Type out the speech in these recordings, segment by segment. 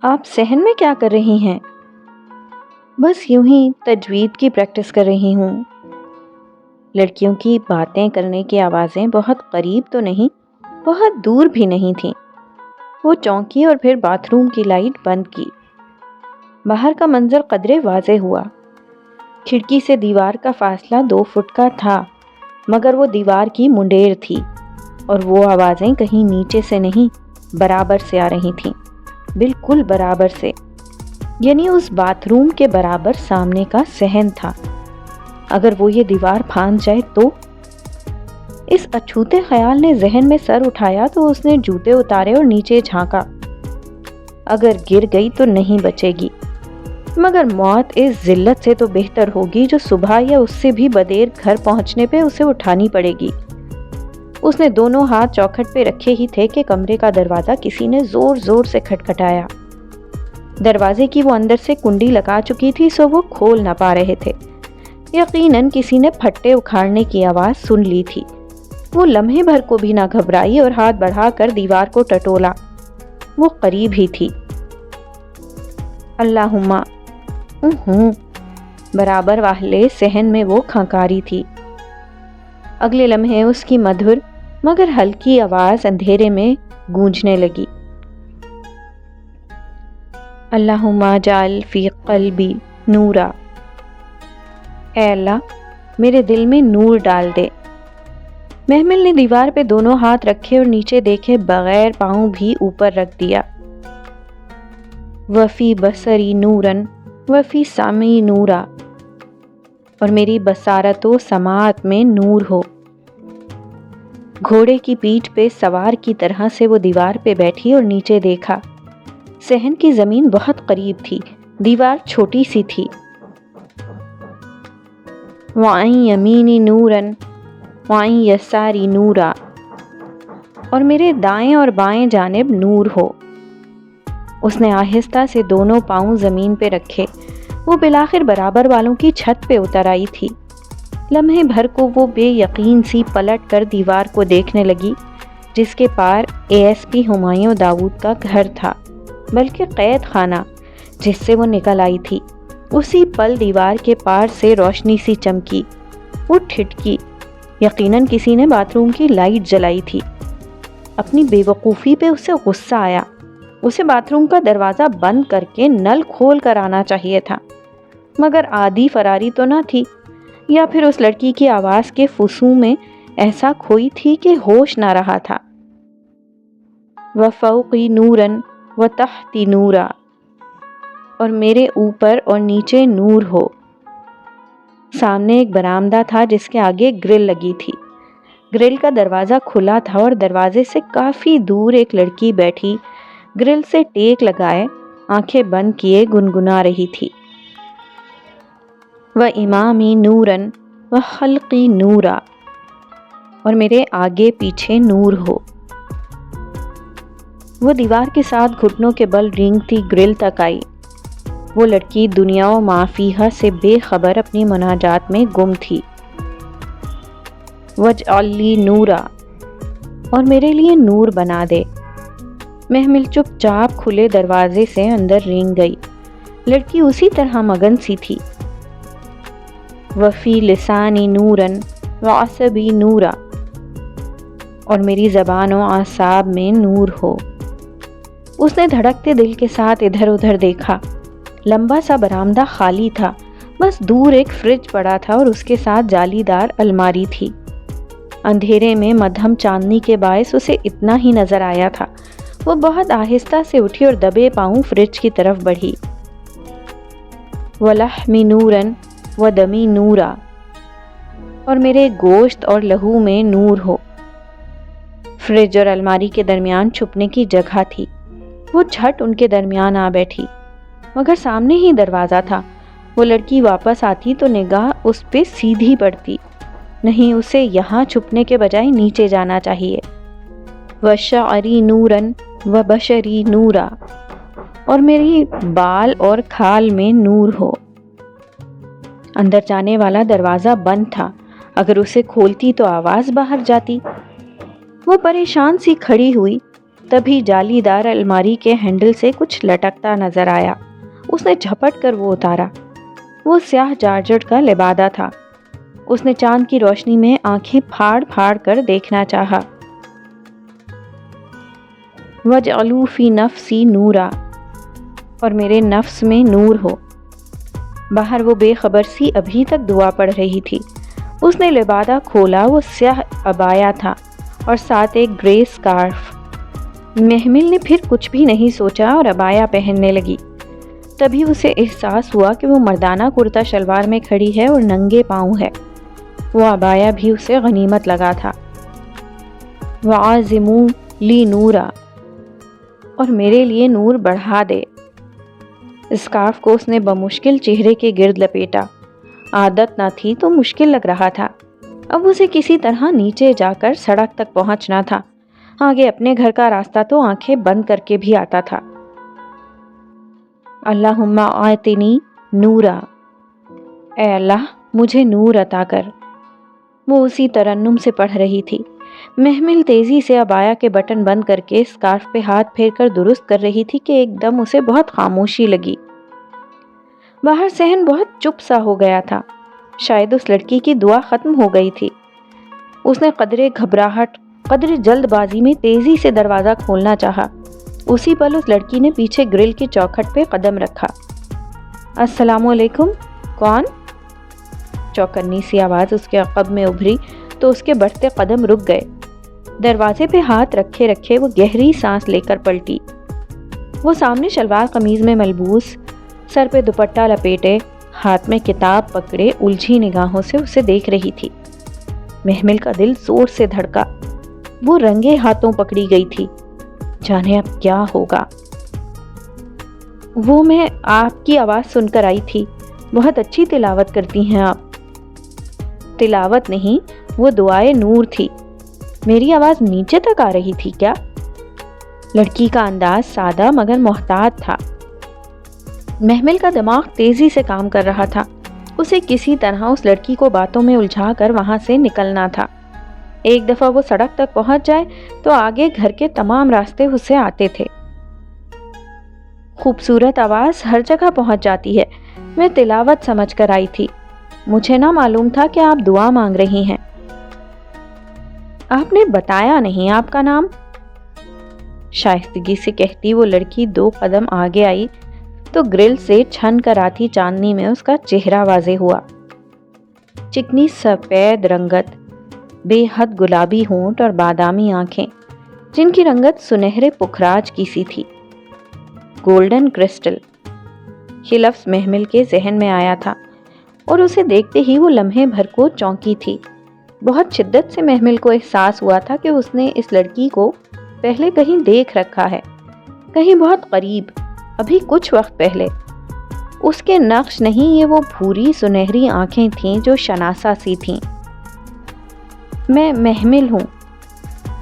آپ صحن میں کیا کر رہی ہیں؟ بس یوں ہی تجوید کی پریکٹس کر رہی ہوں۔ لڑکیوں کی باتیں کرنے کی آوازیں بہت قریب تو نہیں، بہت دور بھی نہیں تھیں۔ وہ چونکی اور پھر باتھ روم کی لائٹ بند کی۔ باہر کا منظر قدرے واضح ہوا۔ کھڑکی سے دیوار کا فاصلہ 2 فٹ کا تھا، مگر وہ دیوار کی منڈیر تھی اور وہ آوازیں کہیں نیچے سے نہیں، برابر سے آ رہی تھیں، بالکل برابر سے، یعنی اس باتھ روم کے برابر سامنے کا صحن تھا۔ اگر وہ یہ دیوار پھاند جائے تو؟ اس اچھوتے خیال نے ذہن میں سر اٹھایا تو اس نے جوتے اتارے اور نیچے جھانکا۔ اگر گر گئی تو نہیں بچے گی، مگر موت اس ذلت سے تو بہتر ہوگی جو صبح یا اس سے بھی بدیر گھر پہنچنے پہ اسے اٹھانی پڑے گی۔ اس نے دونوں ہاتھ چوکھٹ پہ رکھے ہی تھے کہ کمرے کا دروازہ کسی نے زور زور سے کھٹکھٹایا۔ دروازے کی وہ اندر سے کنڈی لگا چکی تھی، سو وہ کھول نہ پا رہے تھے۔ یقیناً کسی نے پھٹے اکھاڑنے کی آواز سن لی تھی۔ وہ لمحے بھر کو بھی نہ گھبرائی اور ہاتھ بڑھا کر دیوار کو ٹٹولا۔ وہ قریب ہی تھی۔ اللہم برابر واہلے صحن میں وہ کھنکاری تھی۔ اگلے لمحے اس کی مدھر مگر ہلکی آواز اندھیرے میں گونجنے لگی۔ اللہم اجعل فی قلبی نورا، اے اللہ میرے دل میں نور ڈال دے۔ محمل نے دیوار پہ دونوں ہاتھ رکھے اور نیچے دیکھے بغیر پاؤں بھی اوپر رکھ دیا۔ وفی بصری نورن وفی سمعی نورا، اور میری بصارت و سماعت میں نور ہو۔ گھوڑے کی پیٹھ پہ سوار کی طرح سے وہ دیوار پہ بیٹھی اور نیچے دیکھا۔ صحن کی زمین بہت قریب تھی، دیوار چھوٹی سی تھی۔ وعن یمینی نورن وعن یساری نورا، اور میرے دائیں اور بائیں جانب نور ہو۔ اس نے آہستہ سے دونوں پاؤں زمین پہ رکھے۔ وہ بالآخر برابر والوں کی چھت پہ اتر آئی تھی۔ لمحے بھر کو وہ بے یقین سی پلٹ کر دیوار کو دیکھنے لگی، جس کے پار ASP ہمایوں داؤد کا گھر تھا، بلکہ قید خانہ جس سے وہ نکل آئی تھی۔ اسی پل دیوار کے پار سے روشنی سی چمکی۔ وہ ٹھٹکی۔ یقیناً کسی نے باتھ روم کی لائٹ جلائی تھی۔ اپنی بے وقوفی پہ اسے غصہ آیا۔ اسے باتھ روم کا دروازہ بند کر کے نل کھول کر آنا چاہیے تھا، مگر آدھی فراری تو نہ تھی، یا پھر اس لڑکی کی آواز کے فسوں میں ایسا کھوئی تھی کہ ہوش نہ رہا تھا۔ وَفَوْقِ نُورًا وَتَحْتِ نُورًا، اور میرے اوپر اور نیچے نور ہو۔ سامنے ایک برآمدہ تھا جس کے آگے گرل لگی تھی۔ گرل کا دروازہ کھلا تھا اور دروازے سے کافی دور ایک لڑکی بیٹھی گرل سے ٹیک لگائے آنکھیں بند کیے گنگنا رہی تھی۔ وَإِمَامِي نُورًا وَخَلْقِي نُورًا، اور میرے آگے پیچھے نور ہو۔ وہ دیوار کے ساتھ گھٹنوں کے بل رینگتی گرل تک آئی۔ وہ لڑکی دنیا و ما فیہا سے بے خبر اپنی مناجات میں گم تھی۔ وَاجْعَلْ لِي نُورًا، اور میرے لیے نور بنا دے۔ محمل چپ چاپ کھلے دروازے سے اندر رینگ گئی۔ لڑکی اسی طرح مگن سی تھی۔ وفی لسانی نورن وعصبی نورا، اور میری زبان و اعصاب میں نور ہو۔ اس نے دھڑکتے دل کے ساتھ ادھر ادھر دیکھا۔ لمبا سا برآمدہ خالی تھا، بس دور ایک فریج پڑا تھا اور اس کے ساتھ جالی دار الماری تھی۔ اندھیرے میں مدھم چاندنی کے باعث اسے اتنا ہی نظر آیا تھا۔ وہ بہت آہستہ سے اٹھی اور دبے پاؤں فریج کی طرف بڑھی۔ وَلَحْمِ نُورًا وَدَمِ نُورًا، اور میرے گوشت اور لہو میں نور ہو۔ فریج اور الماری کے درمیان چھپنے کی جگہ تھی۔ وہ جھٹ ان کے درمیان آ بیٹھی، مگر سامنے ہی دروازہ تھا۔ وہ لڑکی واپس آتی تو نگاہ اس پہ سیدھی پڑتی۔ نہیں، اسے یہاں چھپنے کے بجائے نیچے جانا چاہیے۔ وَشَعْرِي نُورًا وَبَشَرِي نُورًا، اور میری بال اور کھال میں نور ہو۔ اندر جانے والا دروازہ بند تھا، اگر اسے کھولتی تو آواز باہر جاتی۔ وہ پریشان سی کھڑی ہوئی۔ تبھی جالی دار الماری کے ہینڈل سے کچھ لٹکتا نظر آیا۔ اس نے جھپٹ کر وہ اتارا۔ وہ سیاہ جارجٹ کا لبادہ تھا۔ اس نے چاند کی روشنی میں آنکھیں پھاڑ پھاڑ کر دیکھنا چاہا۔ وَاجْعَلُوا فِي نَفْسِي نُورًا، اور میرے نفس میں نور ہو۔ باہر وہ بے خبر سی ابھی تک دعا پڑھ رہی تھی۔ اس نے لبادہ کھولا، وہ سیاہ عبایا تھا اور ساتھ ایک گرے سکارف۔ محمل نے پھر کچھ بھی نہیں سوچا اور عبایا پہننے لگی۔ تبھی اسے احساس ہوا کہ وہ مردانہ کرتا شلوار میں کھڑی ہے اور ننگے پاؤں ہے۔ وہ عبایا بھی اسے غنیمت لگا تھا۔ وَعَازِمُوا لِي نُورًا، اور میرے لیے نور بڑھا دے۔ اسکارف کو اس نے بمشکل چہرے کے گرد لپیٹا۔ عادت نہ تھی تو مشکل لگ رہا تھا۔ اب اسے کسی طرح نیچے جا کر سڑک تک پہنچنا تھا۔ آگے اپنے گھر کا راستہ تو آنکھیں بند کر کے بھی آتا تھا۔ اللہم آتنی نورا، اے اللہ مجھے نور عطا کر۔ وہ اسی ترنم سے پڑھ رہی تھی۔ محمل تیزی سے عبایا کے بٹن بند کر کے اسکارف پہ ہاتھ پھیر کر درست کر رہی تھی کہ ایک دم اسے بہت خاموشی لگی۔ باہر صحن بہت چپ سا ہو گیا تھا۔ شاید اس لڑکی کی دعا ختم ہو گئی تھی۔ اس نے قدرے گھبراہٹ، قدرے جلد بازی میں تیزی سے دروازہ کھولنا چاہا۔ اسی پل اس لڑکی نے پیچھے گرل کی چوکھٹ پہ قدم رکھا۔ السلام علیکم، کون؟ چوکنی سی آواز اس کے عقب میں ابھری تو اس کے بڑھتے قدم رک گئے۔ دروازے پہ ہاتھ رکھے رکھے وہ گہری سانس لے کر پلٹی۔ وہ سامنے شلوار قمیض میں ملبوس، سر پہ دوپٹہ لپیٹے، ہاتھ میں کتاب پکڑے الجھی نگاہوں سے اسے دیکھ رہی تھی۔ محمل کا دل زور سے دھڑکا۔ وہ رنگے ہاتھوں پکڑی گئی تھی۔ جانے اب کیا ہوگا۔ وہ میں آپ کی آواز سن کر آئی تھی، بہت اچھی تلاوت کرتی ہیں آپ۔ تلاوت نہیں، وہ دعائے نور تھی۔ میری آواز نیچے تک آ رہی تھی کیا؟ لڑکی کا انداز سادہ مگر محتاط تھا۔ محمل کا دماغ تیزی سے کام کر رہا تھا۔ اسے کسی طرح اس لڑکی کو باتوں میں الجھا کر وہاں سے نکلنا تھا۔ ایک دفعہ وہ سڑک تک پہنچ جائے تو آگے گھر کے تمام راستے اسے آتے تھے۔ خوبصورت آواز ہر جگہ پہنچ جاتی ہے۔ میں تلاوت سمجھ کر آئی تھی، مجھے نہ معلوم تھا کہ آپ دعا مانگ رہی ہیں۔ آپ نے بتایا نہیں آپ کا نام؟ شائستگی سے کہتی وہ لڑکی 2 قدم آگے آئی تو گرل سے چھن کر آتی چاندنی میں اس کا چہرہ واضح ہوا۔ چکنی سفید رنگت، بے حد گلابی ہونٹ اور بادامی آنکھیں جن کی رنگت سنہرے پکھراج کی سی تھی۔ گولڈن کرسٹل، یہ لفظ محمل کے ذہن میں آیا تھا اور اسے دیکھتے ہی وہ لمحے بھر کو چونکی تھی۔ بہت شدت سے محمل کو احساس ہوا تھا کہ اس نے اس لڑکی کو پہلے کہیں دیکھ رکھا ہے، کہیں بہت قریب، ابھی کچھ وقت پہلے۔ اس کے نقش نہیں، یہ وہ بھوری سنہری آنکھیں تھیں جو شناسا سی تھیں۔ میں محمل ہوں،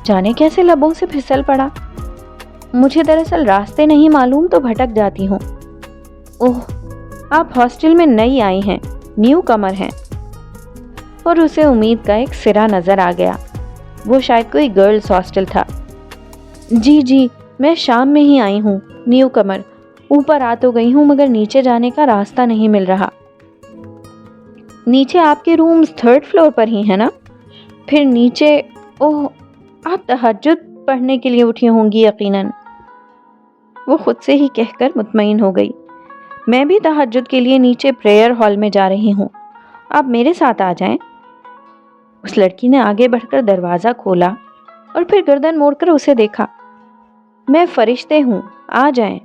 جانے کیسے لبوں سے پھسل پڑا۔ مجھے دراصل راستے نہیں معلوم تو بھٹک جاتی ہوں۔ اوہ، آپ ہاسٹل میں نئی آئی ہیں، نیو کمر ہیں۔ اور اسے امید کا ایک سرا نظر آ گیا۔ وہ شاید کوئی گرلز ہاسٹل تھا۔ جی، میں شام میں ہی آئی ہوں، نیو کمر۔ اوپر آ تو گئی ہوں مگر نیچے جانے کا راستہ نہیں مل رہا۔ نیچے آپ کے رومز 3rd فلور پر ہی ہیں نا؟ پھر نیچے، اوہ، آپ تہجد پڑھنے کے لیے اٹھی ہوں گی یقیناً۔ وہ خود سے ہی کہہ کر مطمئن ہو گئی۔ میں بھی تہجد کے لیے نیچے پریئر ہال میں جا رہی ہوں، آپ میرے ساتھ آ جائیں۔ اس لڑکی نے آگے بڑھ کر دروازہ کھولا اور پھر گردن موڑ کر اسے دیکھا۔ میں فرشتے ہوں، آ جائیں۔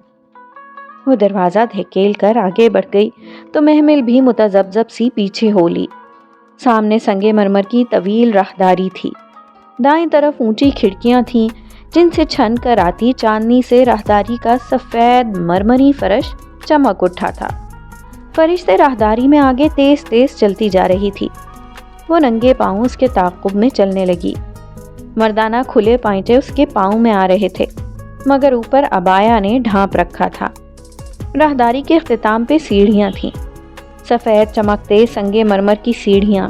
وہ دروازہ دھکیل کر آگے بڑھ گئی تو محمل بھی متذبذب سی پیچھے ہو لی۔ سامنے سنگے مرمر کی طویل راہداری تھی۔ دائیں طرف اونچی کھڑکیاں تھیں جن سے چھن کر آتی چاندنی سے راہداری کا سفید مرمری فرش چمک اٹھا تھا۔ فرشتے راہداری میں آگے تیز تیز چلتی جا رہی تھی۔ وہ ننگے پاؤں اس کے تعاقب میں چلنے لگی۔ مردانہ کھلے پائنچے اس کے پاؤں میں آ رہے تھے مگر اوپر عبایا نے ڈھانپ رکھا تھا۔ راہداری کے اختتام پہ سیڑھیاں تھیں، سفید چمکتے سنگے مرمر کی سیڑھیاں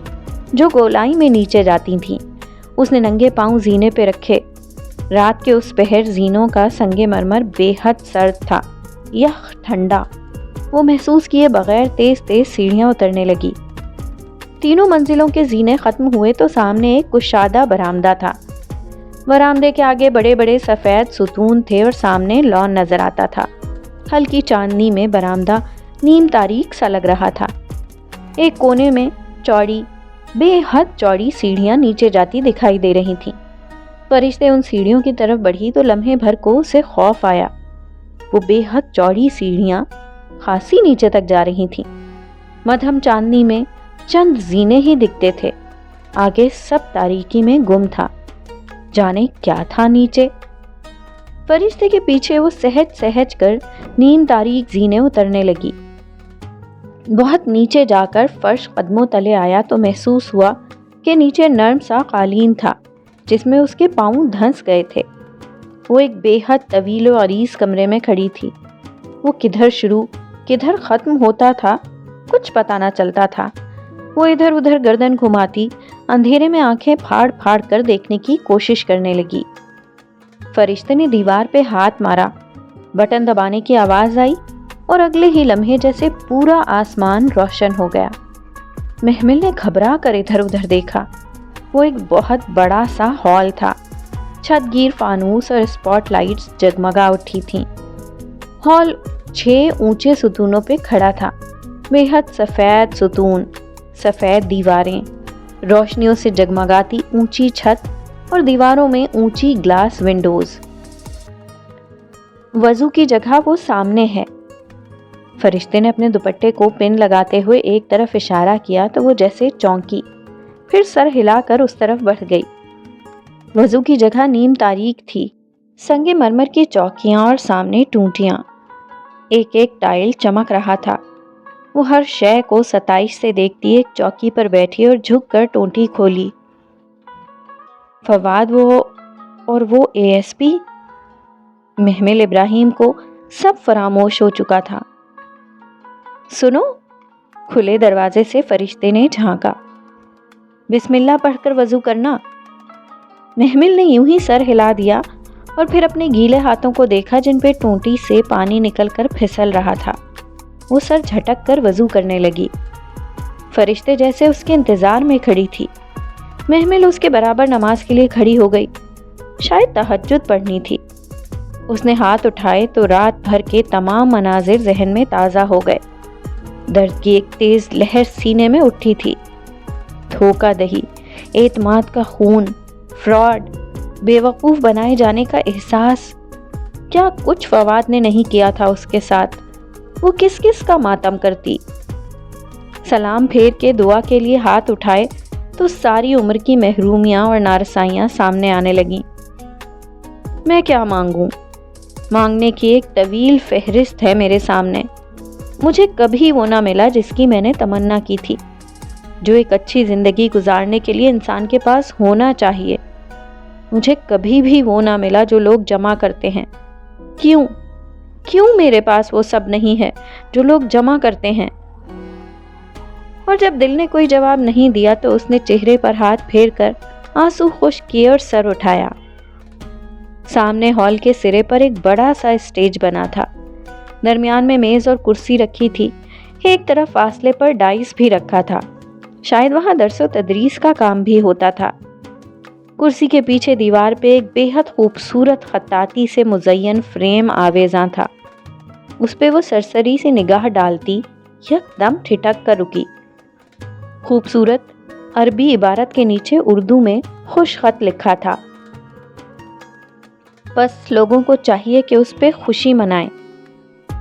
جو گولائی میں نیچے جاتی تھیں۔ اس نے ننگے پاؤں زینے پہ رکھے، رات کے اس پہر زینوں کا سنگ مرمر بے حد سرد تھا، یخ ٹھنڈا۔ وہ محسوس کیے بغیر تیز تیز سیڑھیاں اترنے لگی۔ تینوں منزلوں کے زینے ختم ہوئے تو سامنے ایک کشادہ برآمدہ تھا۔ برآمدے کے آگے بڑے بڑے سفید ستون تھے اور سامنے لان نظر آتا تھا۔ ہلکی چاندنی میں برآمدہ نیم تاریک سا لگ رہا تھا۔ ایک کونے میں چوڑی، بے حد چوڑی سیڑھیاں نیچے جاتی دکھائی دے رہی تھیں۔ فرشتے ان سیڑھیوں کی طرف بڑھی تو لمحے بھر کو اسے خوف آیا۔ وہ بے حد چوڑی سیڑھیاں خاصی نیچے تک جا رہی تھیں۔ مدھم چاندنی میں چند زینے ہی دکھتے تھے، آگے سب تاریکی میں گم تھا۔ جانے کیا تھا نیچے؟ فرشتے کے پیچھے وہ سہج سہج کر نیم تاریک زینے اترنے لگی۔ بہت نیچے جا کر فرش قدموں تلے آیا تو محسوس ہوا کہ نیچے نرم سا قالین تھا جس میں اس کے پاؤں دھنس گئے تھے۔ وہ ایک بے حد طویل و عریض کمرے میں کھڑی تھی۔ وہ کدھر شروع کدھر ختم ہوتا تھا کچھ پتہ نہ چلتا تھا۔ وہ ادھر ادھر گردن گھماتی اندھیرے میں آنکھیں پھاڑ پھاڑ کر دیکھنے کی کوشش کرنے لگی۔ فرشتے نے دیوار پہ ہاتھ مارا، بٹن دبانے کی آواز آئی اور اگلے ہی لمحے جیسے پورا آسمان روشن ہو گیا۔ محمل نے گھبرا کر ادھر ادھر دیکھا۔ وہ ایک بہت بڑا سا ہال تھا۔ چھت گیر فانوس اور اسپاٹ لائٹس جگمگا اٹھی تھیں۔ ہال 6 اونچے ستونوں پہ کھڑا تھا۔ بے حد سفید ستون، سفید دیواریں، روشنیوں سے جگمگاتی اونچی چھت اور دیواروں میں اونچی گلاس ونڈوز۔ وضو کی جگہ وہ سامنے ہے۔ فرشتے نے اپنے دوپٹے کو پن لگاتے ہوئے ایک طرف اشارہ کیا تو وہ جیسے چونکی، پھر سر ہلا کر اس طرف بڑھ گئی۔ وضو کی جگہ نیم تاریک تھی، سنگ مرمر کی چوکیاں اور سامنے ٹونٹیاں، ایک ایک ٹائل چمک رہا تھا۔ وہ ہر شے کو ستائش سے دیکھتی ایک چوکی پر بیٹھی اور جھک کر ٹونٹی کھولی۔ فواد وہ اے ایس پی؟ محمل ابراہیم کو سب فراموش ہو چکا تھا۔ سنو، کھلے دروازے سے فرشتے نے جھانکا۔ بسم اللہ پڑھ کر وضو کرنا۔ محمل نے یوں ہی سر ہلا دیا اور پھر اپنے گیلے ہاتھوں کو دیکھا جن پہ ٹونٹی سے پانی نکل کر پھسل رہا تھا۔ وہ سر جھٹک کر وضو کرنے لگی۔ فرشتے جیسے اس کے انتظار میں کھڑی تھی۔ محمل اس کے برابر نماز کے لیے کھڑی ہو گئی، شاید تہجد پڑھنی تھی۔ اس نے ہاتھ اٹھائے تو رات بھر کے تمام مناظر ذہن میں تازہ ہو گئے۔ درد کی ایک تیز لہر سینے میں اٹھی تھی۔ دھوکہ دہی، اعتماد کا خون، فراڈ، بے وقوف بنائے جانے کا احساس، کیا کچھ فواد نے نہیں کیا تھا اس کے ساتھ؟ وہ کس کس کا ماتم کرتی؟ سلام پھیر کے دعا کے لیے ہاتھ اٹھائے تو ساری عمر کی محرومیاں اور نارسائیاں سامنے آنے لگیں۔ میں کیا مانگوں؟ مانگنے کی ایک طویل فہرست ہے میرے سامنے۔ مجھے کبھی وہ نہ ملا جس کی میں نے تمنا کی تھی، جو ایک اچھی زندگی گزارنے کے لیے انسان کے پاس ہونا چاہیے۔ مجھے کبھی بھی وہ نہ ملا جو لوگ جمع کرتے ہیں۔ کیوں میرے پاس وہ سب نہیں ہے جو لوگ جمع کرتے ہیں؟ اور جب دل نے کوئی جواب نہیں دیا تو اس نے چہرے پر ہاتھ پھیر کر آنسو خشک کیے اور سر اٹھایا۔ سامنے ہال کے سرے پر ایک بڑا سا اسٹیج بنا تھا۔ درمیان میں میز اور کرسی رکھی تھی، ایک طرف فاصلے پر ڈائس بھی رکھا تھا، شاید وہاں درس و تدریس کا کام بھی ہوتا تھا۔ کرسی کے پیچھے دیوار پہ ایک بے حد خوبصورت خطاطی سے مزین فریم آویزاں تھا۔ اس پہ وہ سرسری سے نگاہ ڈالتی یک دم ٹھٹک کر رکی۔ خوبصورت عربی عبارت کے نیچے اردو میں خوش خط لکھا تھا، بس لوگوں کو چاہیے کہ اس پہ خوشی منائیں۔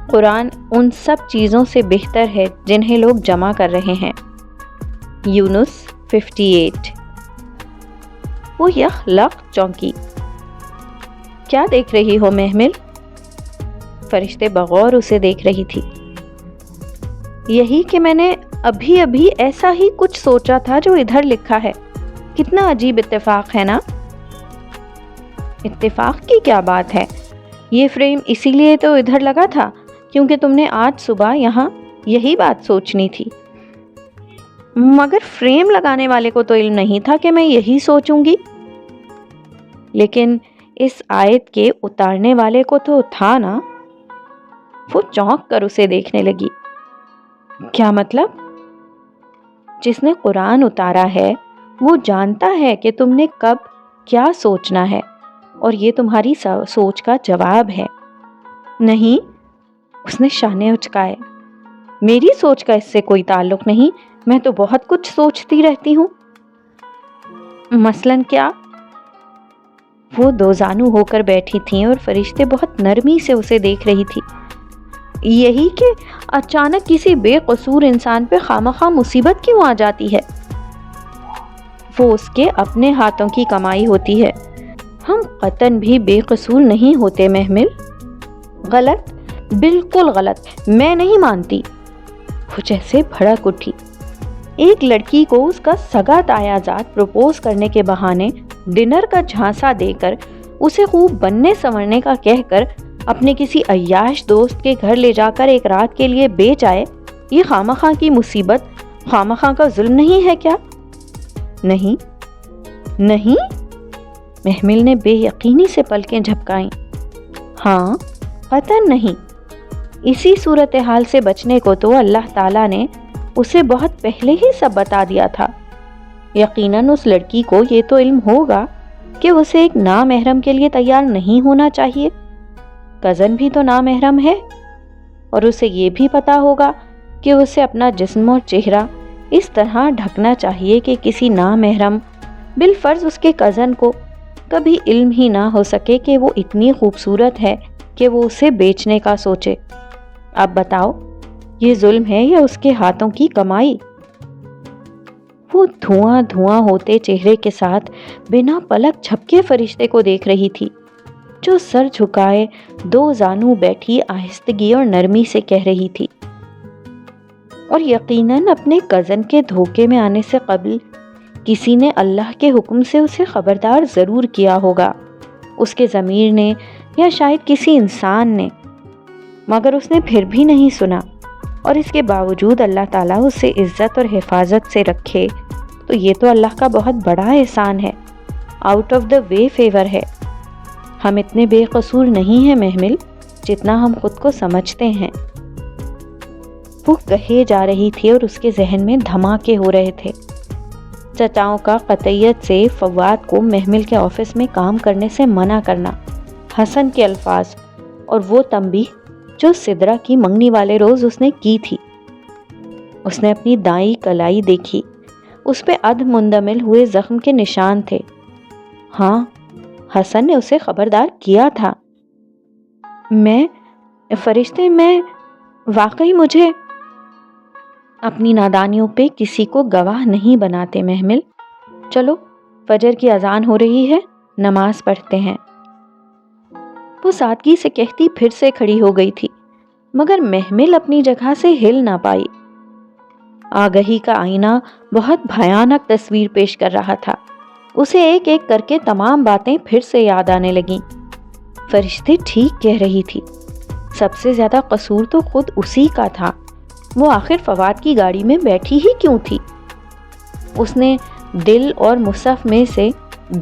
قرآن ان سب چیزوں سے بہتر ہے جنہیں لوگ جمع کر رہے ہیں۔ یونس 58۔ وہ یک لخت چونکی۔ کیا دیکھ رہی ہو محمل؟ فرشتے بغور اسے دیکھ رہی تھی۔ یہی کہ میں نے ابھی ایسا ہی کچھ سوچا تھا جو ادھر لکھا ہے۔ کتنا عجیب اتفاق ہے نا؟ اتفاق کی کیا بات ہے؟ یہ فریم اسی لیے تو ادھر لگا تھا کیونکہ تم نے آج صبح یہاں یہی بات سوچنی تھی۔ مگر فریم لگانے والے کو تو علم نہیں تھا کہ میں یہی سوچوں گی۔ لیکن اس آیت کے اتارنے والے کو تو تھا نا؟ وہ چونک کر اسے دیکھنے لگی۔ کیا مطلب؟ جس نے قرآن اتارا ہے وہ جانتا ہے کہ تم نے کب کیا سوچنا ہے، اور یہ تمہاری سوچ کا جواب ہے۔ نہیں، اس نے شانے اچکائے، میری سوچ کا اس سے کوئی تعلق نہیں، میں تو بہت کچھ سوچتی رہتی ہوں۔ مثلاً کیا؟ وہ دو زانو ہو کر بیٹھی تھیں اور فرشتے بہت نرمی سے اسے دیکھ رہی تھی۔ یہی کہ اچانک کسی بے قصور انسان پہ خواہ مصیبت کیوں آ جاتی ہے؟ وہ اس کے اپنے ہاتھوں کی کمائی ہوتی ہے، ہم قطعاً بھی بے قصور نہیں ہوتے محمل۔ غلط، بالکل غلط، میں نہیں مانتی۔ وہ جیسے بھڑک اٹھی۔ ایک لڑکی کو اس کا سگا تایا زاد پروپوز کرنے کے بہانے ڈنر کا جھانسا دے کر، اسے خوب بننے سنورنے کا کہہ کر اپنے کسی عیاش دوست کے گھر لے جا کر ایک رات کے لیے بیچ آئے، یہ خامخواہ کی مصیبت، خامخواہ کا ظلم نہیں ہے کیا؟ نہیں نہیں، محمل نے بے یقینی سے پلکیں جھپکائیں۔ ہاں، قطعاً نہیں۔ اسی صورتحال سے بچنے کو تو اللہ تعالیٰ نے اسے بہت پہلے ہی سب بتا دیا تھا۔ یقیناً اس لڑکی کو یہ تو علم ہوگا کہ اسے ایک نامحرم کے لیے تیار نہیں ہونا چاہیے۔ کزن بھی تو نامحرم ہے، اور اسے یہ بھی پتا ہوگا کہ اسے اپنا جسم اور چہرہ اس طرح ڈھکنا چاہیے کہ کسی نامحرم، بالفرض اس کے کزن کو، کبھی علم ہی نہ ہو سکے کہ وہ اتنی خوبصورت ہے کہ وہ اسے بیچنے کا سوچے۔ اب بتاؤ، یہ ظلم ہے یا اس کے ہاتھوں کی کمائی؟ وہ دھواں دھواں ہوتے چہرے کے ساتھ بنا پلک جھپکے فرشتے کو دیکھ رہی تھی، جو سر جھکائے دو زانو بیٹھی آہستگی اور نرمی سے کہہ رہی تھی، اور یقیناً اپنے کزن کے دھوکے میں آنے سے قبل کسی نے اللہ کے حکم سے اسے خبردار ضرور کیا ہوگا، اس کے ضمیر نے یا شاید کسی انسان نے، مگر اس نے پھر بھی نہیں سنا، اور اس کے باوجود اللہ تعالیٰ اسے عزت اور حفاظت سے رکھے تو یہ تو اللہ کا بہت بڑا احسان ہے، out of the way favour ہے۔ ہم اتنے بے قصور نہیں ہیں محمل جتنا ہم خود کو سمجھتے ہیں۔ وہ کہے جا رہی تھی اور اس کے ذہن میں دھماکے ہو رہے تھے۔ چچاؤں کا قطعیت سے فواد کو محمل کے آفس میں کام کرنے سے منع کرنا، حسن کے الفاظ، اور وہ تنبیہ جو سدرا کی منگنی والے روز اس نے کی تھی۔ اس نے اپنی دائیں کلائی دیکھی، اس پہ ادھ مندمل ہوئے زخم کے نشان تھے۔ ہاں، حسن نے اسے خبردار کیا تھا۔ فرشتے میں واقعی مجھے اپنی نادانیوں پہ کسی کو گواہ نہیں بناتے محمل۔ چلو، فجر کی اذان ہو رہی ہے، نماز پڑھتے ہیں۔ وہ سادگی سے کہتی پھر سے کھڑی ہو گئی تھی، مگر محمل اپنی جگہ سے ہل نہ پائی۔ آگہی کا آئینہ بہت بھیانک تصویر پیش کر رہا تھا۔ اسے ایک ایک کر کے تمام باتیں پھر سے یاد آنے لگیں۔ فرشتے ٹھیک کہہ رہی تھی، سب سے زیادہ قصور تو خود اسی کا تھا۔ وہ آخر فواد کی گاڑی میں بیٹھی ہی کیوں تھی؟ اس نے دل اور مصحف میں سے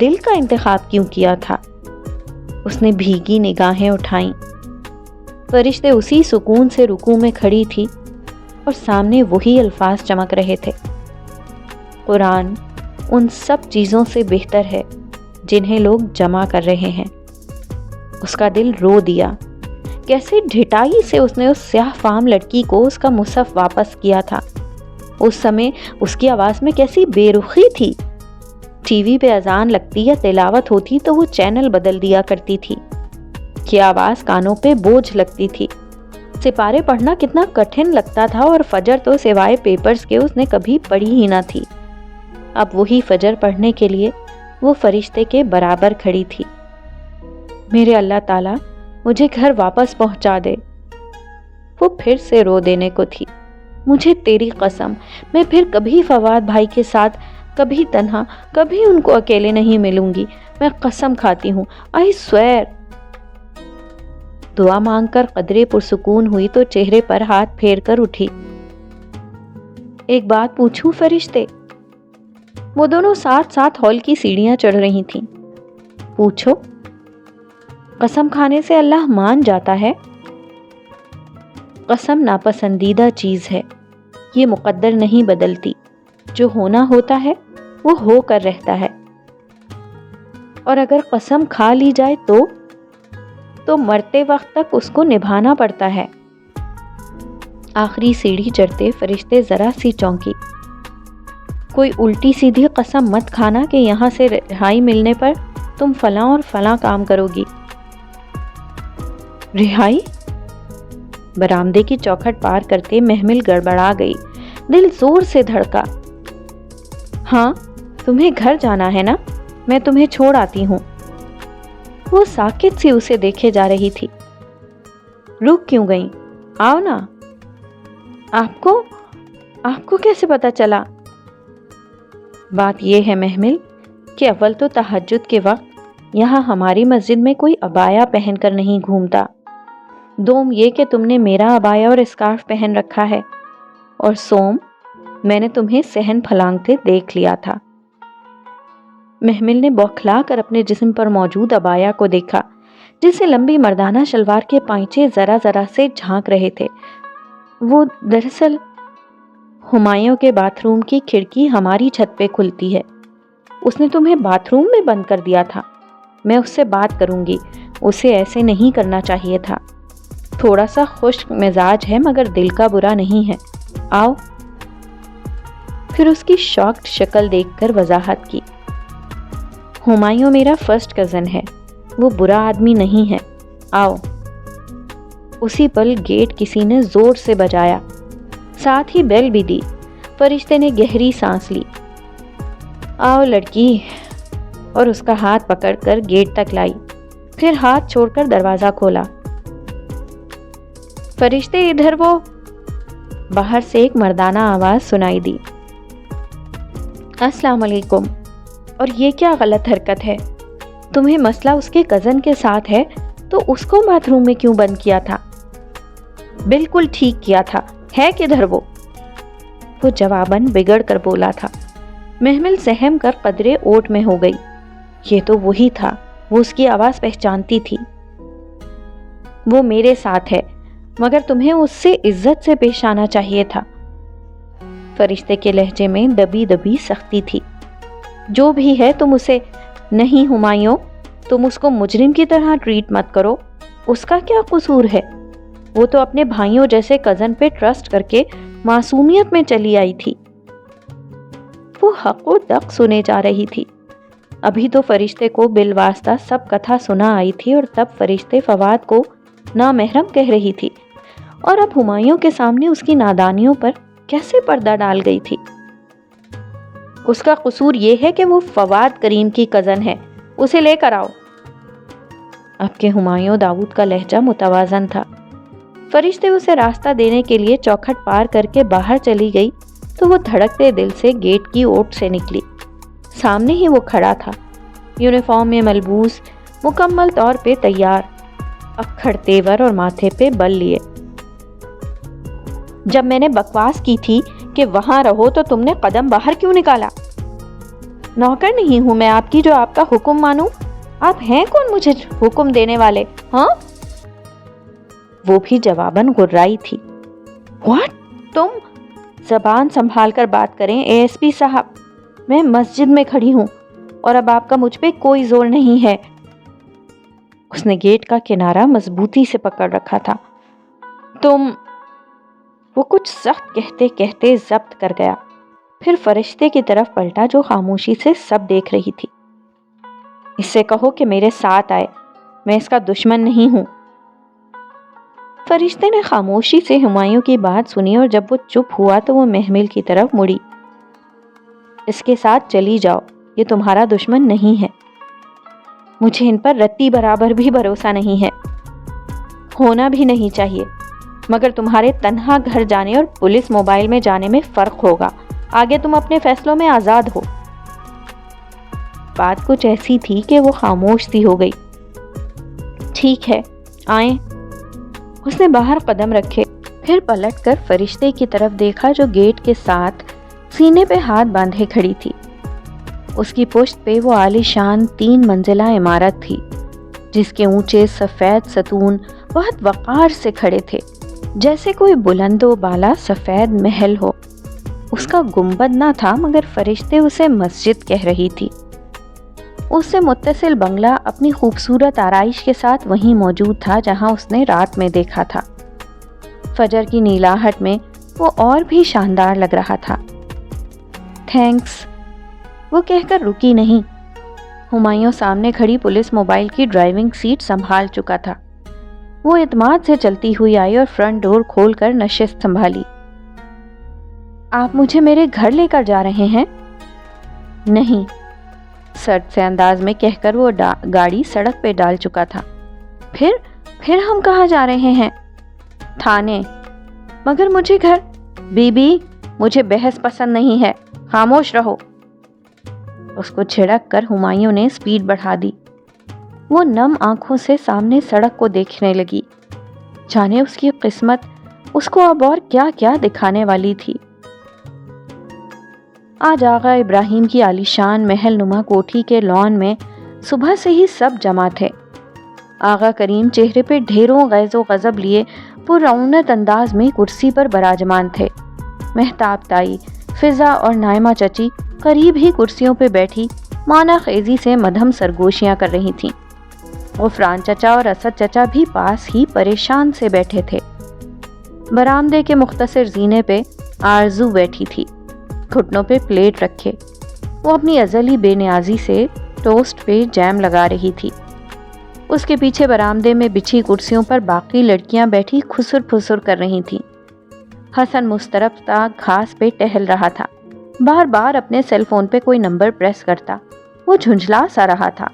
دل کا انتخاب کیوں کیا تھا؟ اس نے بھیگی نگاہیں اٹھائیں۔ فرشتے اسی سکون سے رکوع میں کھڑی تھی اور سامنے وہی الفاظ چمک رہے تھے، قرآن ان سب چیزوں سے بہتر ہے جنہیں لوگ جمع کر رہے ہیں۔ اس کا دل رو دیا۔ کیسے ڈھٹائی سے اس نے اس سیاہ فام لڑکی کو اس کا مصحف واپس کیا تھا۔ اس سمے اس کی آواز میں کیسی بے رخی تھی۔ ٹی وی پہ اذان لگتی یا تلاوت ہوتی تو وہ چینل بدل دیا کرتی تھی کہ آواز کانوں پہ بوجھ لگتی تھی۔ سپارے پڑھنا کتنا کٹھن لگتا تھا، اور فجر تو سوائے پیپرز کے اس نے کبھی پڑھی ہی نہ تھی۔ اب وہی فجر پڑھنے کے لیے وہ فرشتے کے برابر کھڑی تھی۔ میرے اللہ تعالیٰ مجھے گھر واپس پہنچا دے۔ وہ پھر سے رو دینے کو تھی۔ مجھے تیری قسم، میں پھر کبھی فواد بھائی کے ساتھ، کبھی تنہا، کبھی ان کو اکیلے نہیں ملوں گی، میں قسم کھاتی ہوں، آئی سویر۔ دعا مانگ کر قدرے پرسکون ہوئی تو چہرے پر ہاتھ پھیر کر اٹھی۔ ایک بات پوچھوں فرشتے؟ وہ دونوں ساتھ ساتھ ہال کی سیڑھیاں چڑھ رہی تھیں۔ پوچھو۔ قسم کھانے سے اللہ مان جاتا ہے؟ قسم ناپسندیدہ چیز ہے، یہ مقدر نہیں بدلتی، جو ہونا ہوتا ہے وہ ہو کر رہتا ہے، اور اگر قسم کھا لی جائے تو مرتے وقت تک اس کو نبھانا پڑتا ہے۔ آخری سیڑھی چڑھتے فرشتے ذرا سی چونکی۔ کوئی الٹی سیدھی قسم مت کھانا کہ یہاں سے رہائی ملنے پر تم فلاں اور فلاں کام کرو گی۔ رہائی؟ برآمدے کی چوکھٹ پار کرتے محمل گڑبڑا گئی، دل زور سے دھڑکا۔ ہاں، تمہیں گھر جانا ہے نا، میں تمہیں چھوڑ آتی ہوں۔ وہ ساکت سی اسے دیکھے جا رہی تھی۔ رک کیوں گئیں؟ آؤ نا۔ آپ کو کیسے پتا چلا؟ بات یہ ہے محمل کہ اول تو تہجد کے وقت یہاں ہماری مسجد میں کوئی عبایا پہن کر نہیں گھومتا، دوم یہ کہ تم نے میرا عبایا اور اسکارف پہن رکھا ہے، اور سوم میں نے تمہیں صحن پھلانگتے دیکھ لیا تھا۔ محمل نے بوکھلا کر اپنے جسم پر موجود عبایا کو دیکھا، جسے لمبی مردانہ شلوار کے پائچے ذرا ذرا سے جھانک رہے تھے۔ وہ دراصل ہمایوں کے باتھ روم کی کھڑکی ہماری چھت پہ کھلتی ہے، اس نے تمہیں باتھ روم میں بند کر دیا تھا۔ میں اس سے بات کروں گی، اسے ایسے نہیں کرنا چاہیے تھا۔ تھوڑا سا خشک مزاج ہے مگر دل کا برا نہیں ہے، آؤ۔ پھر اس کی شاکڈ شکل دیکھ کر وضاحت کی، ہمایوں میرا فرسٹ کزن ہے، وہ برا آدمی نہیں ہے، آؤ۔ اسی پل گیٹ کسی نے زور سے بجایا، ساتھ ہی بیل بھی دی۔ فرشتے نے گہری سانس لی۔ آؤ لڑکی، اور اس کا ہاتھ پکڑ کر گیٹ تک لائی، پھر ہاتھ چھوڑ کر دروازہ کھولا۔ فرشتے ادھر، وہ باہر سے ایک مردانہ آواز سنائی دی۔ السلام علیکم۔ اور یہ کیا غلط حرکت ہے؟ تمہیں مسئلہ اس کے کزن کے ساتھ ہے تو اس کو باتھ روم میں کیوں بند کیا تھا؟ بالکل ٹھیک کیا تھا، ہے کدھر وہ جواباً بگڑ کر بولا تھا۔ محمل سہم کر قدرے اوٹ میں ہو گئی، یہ تو وہی تھا، وہ اس کی آواز پہچانتی تھی۔ وہ میرے ساتھ ہے، مگر تمہیں اس سے عزت سے پیش آنا چاہیے تھا۔ فرشتے کے لہجے میں دبی دبی سختی تھی۔ جو بھی ہے تم اسے نہیں ہمایوں، تم اس کو مجرم کی طرح ٹریٹ مت کرو، اس کا کیا قصور ہے؟ وہ تو اپنے بھائیوں جیسے کزن پہ ٹرسٹ کر کے معصومیت میں چلی آئی تھی۔ وہ حق و دق سنے جا رہی تھی۔ ابھی تو فرشتے کو بالواسطہ سب کتھا سنا آئی تھی، اور تب فرشتے فواد کو نامحرم کہہ رہی تھی، اور اب ہمایوں کے سامنے اس کی نادانیوں پر کیسے پردہ ڈال گئی تھی۔ اس کا قصور یہ ہے کہ وہ فواد کریم کی کزن ہے، اسے لے کر آؤ۔ اب کے ہمایوں داؤد کا لہجہ متوازن تھا۔ فرشتے اسے راستہ دینے کے لیے چوکھٹ پار کر کے باہر چلی گئی تو وہ دھڑکتے دل سے گیٹ کی اوٹ سے نکلی۔ سامنے ہی وہ کھڑا تھا، یونیفارم میں ملبوس، مکمل طور پہ تیار، اکھڑ تیور اور ماتھے پہ بل لیے۔ جب میں نے بکواس کی تھی کہ وہاں رہو تو تم نے قدم باہر کیوں نکالا؟ نوکر نہیں ہوں میں آپ کی جو آپ کا حکم مانوں، آپ ہیں کون مجھے حکم دینے والے؟ ہاں؟ وہ بھی جواباً غرائی تھی۔ واٹ؟ تم زبان سنبھال کر بات کریں اے ایس پی صاحب، میں مسجد میں کھڑی ہوں اور اب آپ کا مجھ پہ کوئی زور نہیں ہے۔ اس نے گیٹ کا کنارہ مضبوطی سے پکڑ رکھا تھا۔ تم، وہ کچھ سخت کہتے کہتے ضبط کر گیا، پھر فرشتے کی طرف پلٹا جو خاموشی سے سب دیکھ رہی تھی۔ اس سے کہو کہ میرے ساتھ آئے، میں اس کا دشمن نہیں ہوں۔ فرشتے نے خاموشی سے ہمایوں کی بات سنی، اور جب وہ چپ ہوا تو وہ محمل کی طرف مڑی۔ اس کے ساتھ چلی جاؤ، یہ تمہارا دشمن نہیں ہے۔ مجھے ان پر رتی برابر بھی بھروسہ نہیں ہے، ہونا بھی نہیں چاہیے، مگر تمہارے تنہا گھر جانے اور پولیس موبائل میں جانے میں فرق ہوگا۔ آگے تم اپنے فیصلوں میں آزاد ہو۔ بات کچھ ایسی تھی کہ وہ خاموش سی ہو گئی۔ ٹھیک ہے، آئیں۔ اس نے باہر قدم رکھے، پھر پلٹ کر فرشتے کی طرف دیکھا جو گیٹ کے ساتھ سینے پہ ہاتھ باندھے کھڑی تھی۔ اس کی پشت پہ وہ عالی شان 3 منزلہ عمارت تھی، جس کے اونچے سفید ستون بہت وقار سے کھڑے تھے، جیسے کوئی بلند و بالا سفید محل ہو۔ اس کا گنبد نہ تھا مگر فرشتے اسے مسجد کہہ رہی تھی۔ اس سے متصل بنگلہ اپنی خوبصورت آرائش کے ساتھ وہیں موجود تھا جہاں اس نے رات میں دیکھا تھا۔ فجر کی نیلاہٹ میں وہ اور بھی شاندار لگ رہا تھا۔ تھینکس، وہ کہہ کر رکی نہیں۔ ہمایوں سامنے کھڑی پولیس موبائل کی ڈرائیونگ سیٹ سنبھال چکا تھا۔ وہ اعتماد سے چلتی ہوئی آئی اور فرنٹ ڈور کھول کر نشست سنبھالی۔ آپ مجھے میرے گھر لے کر جا رہے ہیں؟ نہیں، سرد سے انداز میں کہہ کر وہ گاڑی سڑک پہ ڈال چکا تھا۔ پھر ہم کہاں جا رہے ہیں؟ تھانے۔ مگر مجھے گھر… بی بی، مجھے بحث پسند نہیں ہے، خاموش رہو۔ اس کو چھڑک کر ہمایوں نے سپیڈ بڑھا دی۔ وہ نم آنکھوں سے سامنے سڑک کو دیکھنے لگی، جانے اس کی قسمت اس کو اب اور کیا کیا دکھانے والی تھی۔ آج آغا ابراہیم کی عالیشان محل نما کوٹھی کے لان میں صبح سے ہی سب جمع تھے۔ آغا کریم چہرے پہ ڈھیروں غیظ و غضب لیے پررونق انداز میں کرسی پر براجمان تھے۔ مہتاب تائی، فضا اور نائمہ چچی قریب ہی کرسیوں پہ بیٹھی مانا خیزی سے مدھم سرگوشیاں کر رہی تھیں۔ غفران چچا اور اسد چچا بھی پاس ہی پریشان سے بیٹھے تھے۔ برآمدے کے مختصر زینے پہ آرزو بیٹھی تھی، گھٹنوں پہ پلیٹ رکھے۔ وہ اپنی ازلی بے نیازی سے ٹوسٹ پہ جیم لگا رہی تھی۔ اس کے پیچھے برآمدے میں بچھی کرسیوں پر باقی لڑکیاں بیٹھی خسر پھسر کر رہی تھیں۔ حسن مسترب تا گھاس پہ ٹہل رہا تھا، بار بار اپنے سیل فون پہ کوئی نمبر پریس کرتا۔ وہ جھنجھلا سا رہا تھا۔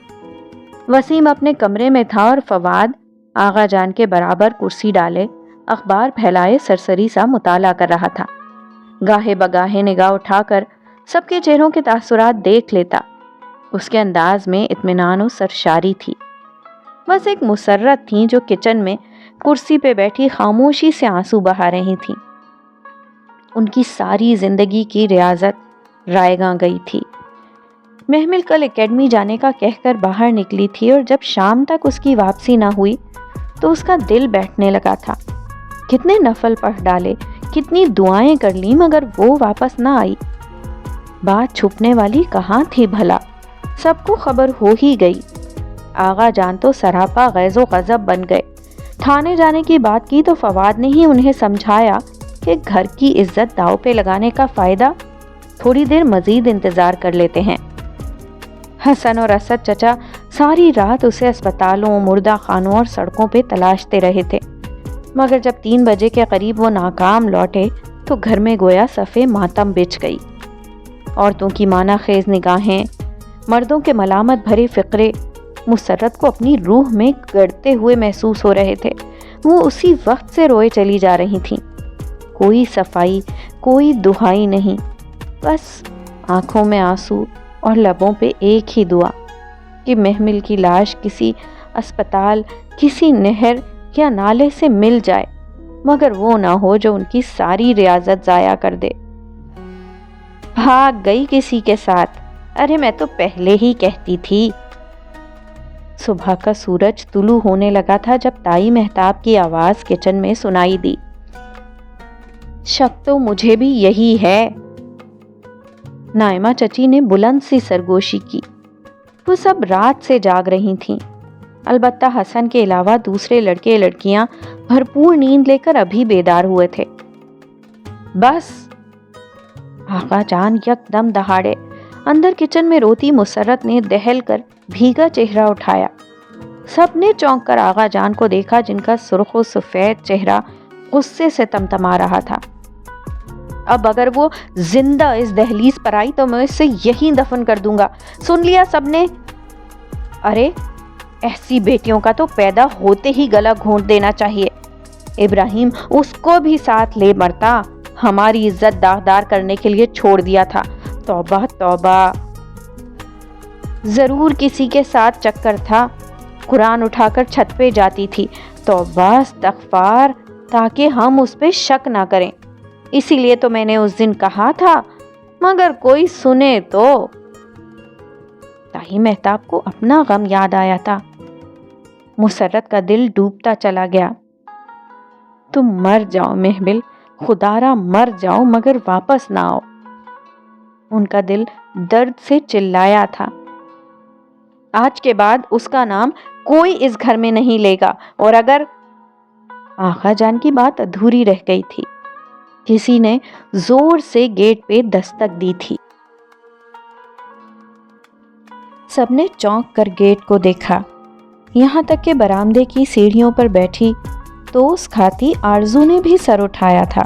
وسیم اپنے کمرے میں تھا اور فواد آغا جان کے برابر کرسی ڈالے اخبار پھیلائے سرسری سا مطالعہ کر رہا تھا۔ گاہے بگاہے نگاہ اٹھا کر سب کے چہروں کے تاثرات دیکھ لیتا۔ اس کے انداز میں اطمینان و سرشاری تھی۔ بس ایک مسرت تھیں جو کچن میں کرسی پہ بیٹھی خاموشی سے آنسو بہا رہی تھیں۔ ان کی ساری زندگی کی ریاضت رائیگاں گئی تھی۔ محمل کل اکیڈمی جانے کا کہہ کر باہر نکلی تھی اور جب شام تک اس کی واپسی نہ ہوئی تو اس کا دل بیٹھنے لگا تھا۔ کتنے نفل پڑھ ڈالے، کتنی دعائیں کر لی مگر وہ واپس نہ آئی۔ بات چھپنے والی کہاں تھی بھلا؟ سب کو خبر ہو ہی گئی۔ آغا جان تو سراپا غیظ و غضب بن گئے۔ تھانے جانے کی بات کی تو فواد نے ہی انہیں سمجھایا کہ گھر کی عزت داؤ پہ لگانے کا فائدہ، تھوڑی دیر مزید انتظار کر لیتے ہیں۔ حسن اور اسد چچا ساری رات اسے اسپتالوں، مردہ خانوں اور سڑکوں پہ تلاشتے رہے تھے، مگر جب 3 بجے کے قریب وہ ناکام لوٹے تو گھر میں گویا صفے ماتم بچھ گئی۔ عورتوں کی مانا خیز نگاہیں، مردوں کے ملامت بھرے فقرے مسرت کو اپنی روح میں گڑتے ہوئے محسوس ہو رہے تھے۔ وہ اسی وقت سے روئے چلی جا رہی تھیں۔ کوئی صفائی، کوئی دہائی نہیں، بس آنکھوں میں آنسو اور لبوں پہ ایک ہی دعا کہ محمل کی لاش کسی اسپتال، کسی نہر یا نالے سے مل جائے، مگر وہ نہ ہو جو ان کی ساری ریاضت ضائع کر دے۔ بھاگ گئی کسی کے ساتھ، ارے میں تو پہلے ہی کہتی تھی۔ صبح کا سورج طلوع ہونے لگا تھا جب تائی مہتاب کی آواز کچن میں سنائی دی۔ شک تو مجھے بھی یہی ہے۔ نائمہ چچی نے بلند سی سرگوشی کی۔ وہ سب رات سے جاگ رہی تھیں، البتہ حسن کے علاوہ دوسرے لڑکے لڑکیاں بھرپور نیند لے کر ابھی بیدار ہوئے تھے۔ بس، آقا جان یک دم دہاڑے۔ اندر کچن میں روتی مسرت نے دہل کر بھیگا چہرہ اٹھایا۔ سب نے چونک کر آغا جان کو دیکھا جن کا سرخ و سفید چہرہ غصے سے تمتما رہا تھا۔ اب اگر وہ زندہ اس دہلیز پر آئی تو میں اسے یہیں دفن کر دوں گا، سن لیا سب نے؟ ارے ایسی بیٹیوں کا تو پیدا ہوتے ہی گلا گھونٹ دینا چاہیے۔ ابراہیم اس کو بھی ساتھ لے مرتا، ہماری عزت داغدار کرنے کے لیے چھوڑ دیا تھا۔ توبہ توبہ، ضرور کسی کے ساتھ چکر تھا، قرآن اٹھا کر چھت پہ جاتی تھی۔ توبہ استغفار، تاکہ ہم اس پہ شک نہ کریں، اسی لیے تو میں نے اس دن کہا تھا، مگر کوئی سنے تو۔ تائی مہتاب کو اپنا غم یاد آیا تھا۔ مسرت کا دل ڈوبتا چلا گیا۔ تم مر جاؤ محمل، خدارا مر جاؤ مگر واپس نہ آؤ۔ ان کا دل درد سے چلایا تھا۔ آج کے بعد اس کا نام کوئی اس گھر میں نہیں لے گا، اور اگر… آغا جان کی بات ادھوری رہ گئی تھی۔ کسی نے زور سے گیٹ پہ دستک دی تھی۔ سب نے چونک کر گیٹ کو دیکھا، یہاں تک کہ برآمدے کی سیڑھیوں پر بیٹھی تو اس کھاتی آرزو نے بھی سر اٹھایا تھا۔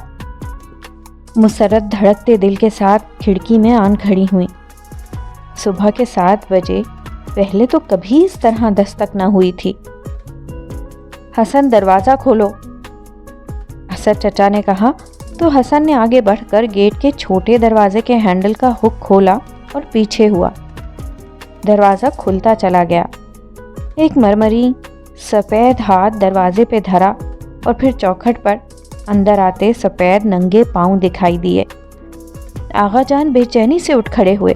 مسرت دھڑکتے دل کے ساتھ کھڑکی میں آن کھڑی ہوئی۔ صبح کے 7 بجے پہلے تو کبھی اس طرح دستک نہ ہوئی تھی۔ حسن دروازہ کھولو، اسد چچا نے کہا تو حسن نے آگے بڑھ کر گیٹ کے چھوٹے دروازے کے ہینڈل کا ہک کھولا اور پیچھے ہوا۔ دروازہ کھلتا چلا گیا۔ ایک مرمری سفید ہاتھ دروازے پہ دھرا اور پھر چوکھٹ پر اندر آتے سفید ننگے پاؤں دکھائی دیے۔ آغا جان بے چینی سے اٹھ کھڑے ہوئے،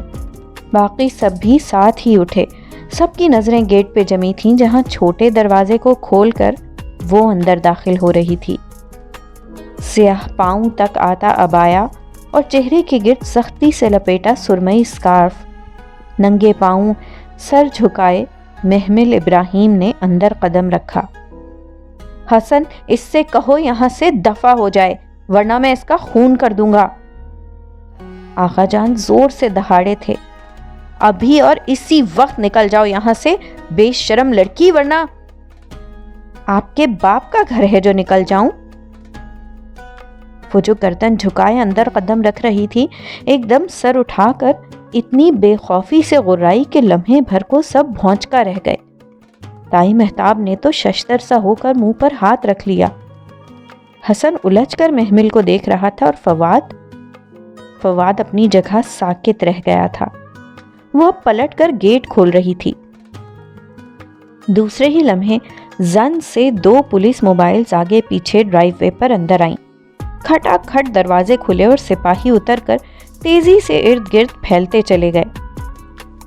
باقی سب بھی ساتھ ہی اٹھے۔ سب کی نظریں گیٹ پہ جمی تھیں جہاں چھوٹے دروازے کو کھول کر وہ اندر داخل ہو رہی تھی۔ سیاہ پاؤں تک آتا عبایا اور چہرے کے گرد سختی سے لپیٹا سرمئی سکارف، ننگے پاؤں سر جھکائے محمل ابراہیم نے اندر قدم رکھا۔ حسن اس سے کہو یہاں سے دفع ہو جائے ورنہ میں اس کا خون کر دوں گا۔ آقا جان زور سے دہاڑے تھے۔ ابھی اور اسی وقت نکل جاؤ یہاں سے بے شرم لڑکی، ورنہ… آپ کے باپ کا گھر ہے جو نکل جاؤں؟ وہ جو گردن جھکائے اندر قدم رکھ رہی تھی ایک دم سر اٹھا کر اتنی بے خوفی سے غرائی کہ لمحے بھر کو سب بھونچکا رہ گئے۔ تائی مہتاب نے تو ششتر سا ہو کر منہ پر ہاتھ رکھ لیا۔ حسن الجھ کر محمل کو دیکھ رہا تھا اور فواد اپنی جگہ ساکت رہ گیا تھا۔ وہ اب پلٹ کر گیٹ کھول رہی تھی۔ دوسرے ہی لمحے زن سے 2 پولیس موبائلز آگے پیچھے ڈرائیو وے پر اندر آئیں۔ کھٹا کھٹ دروازے کھلے اور سپاہی اتر کر تیزی سے ارد گرد پھیلتے چلے گئے۔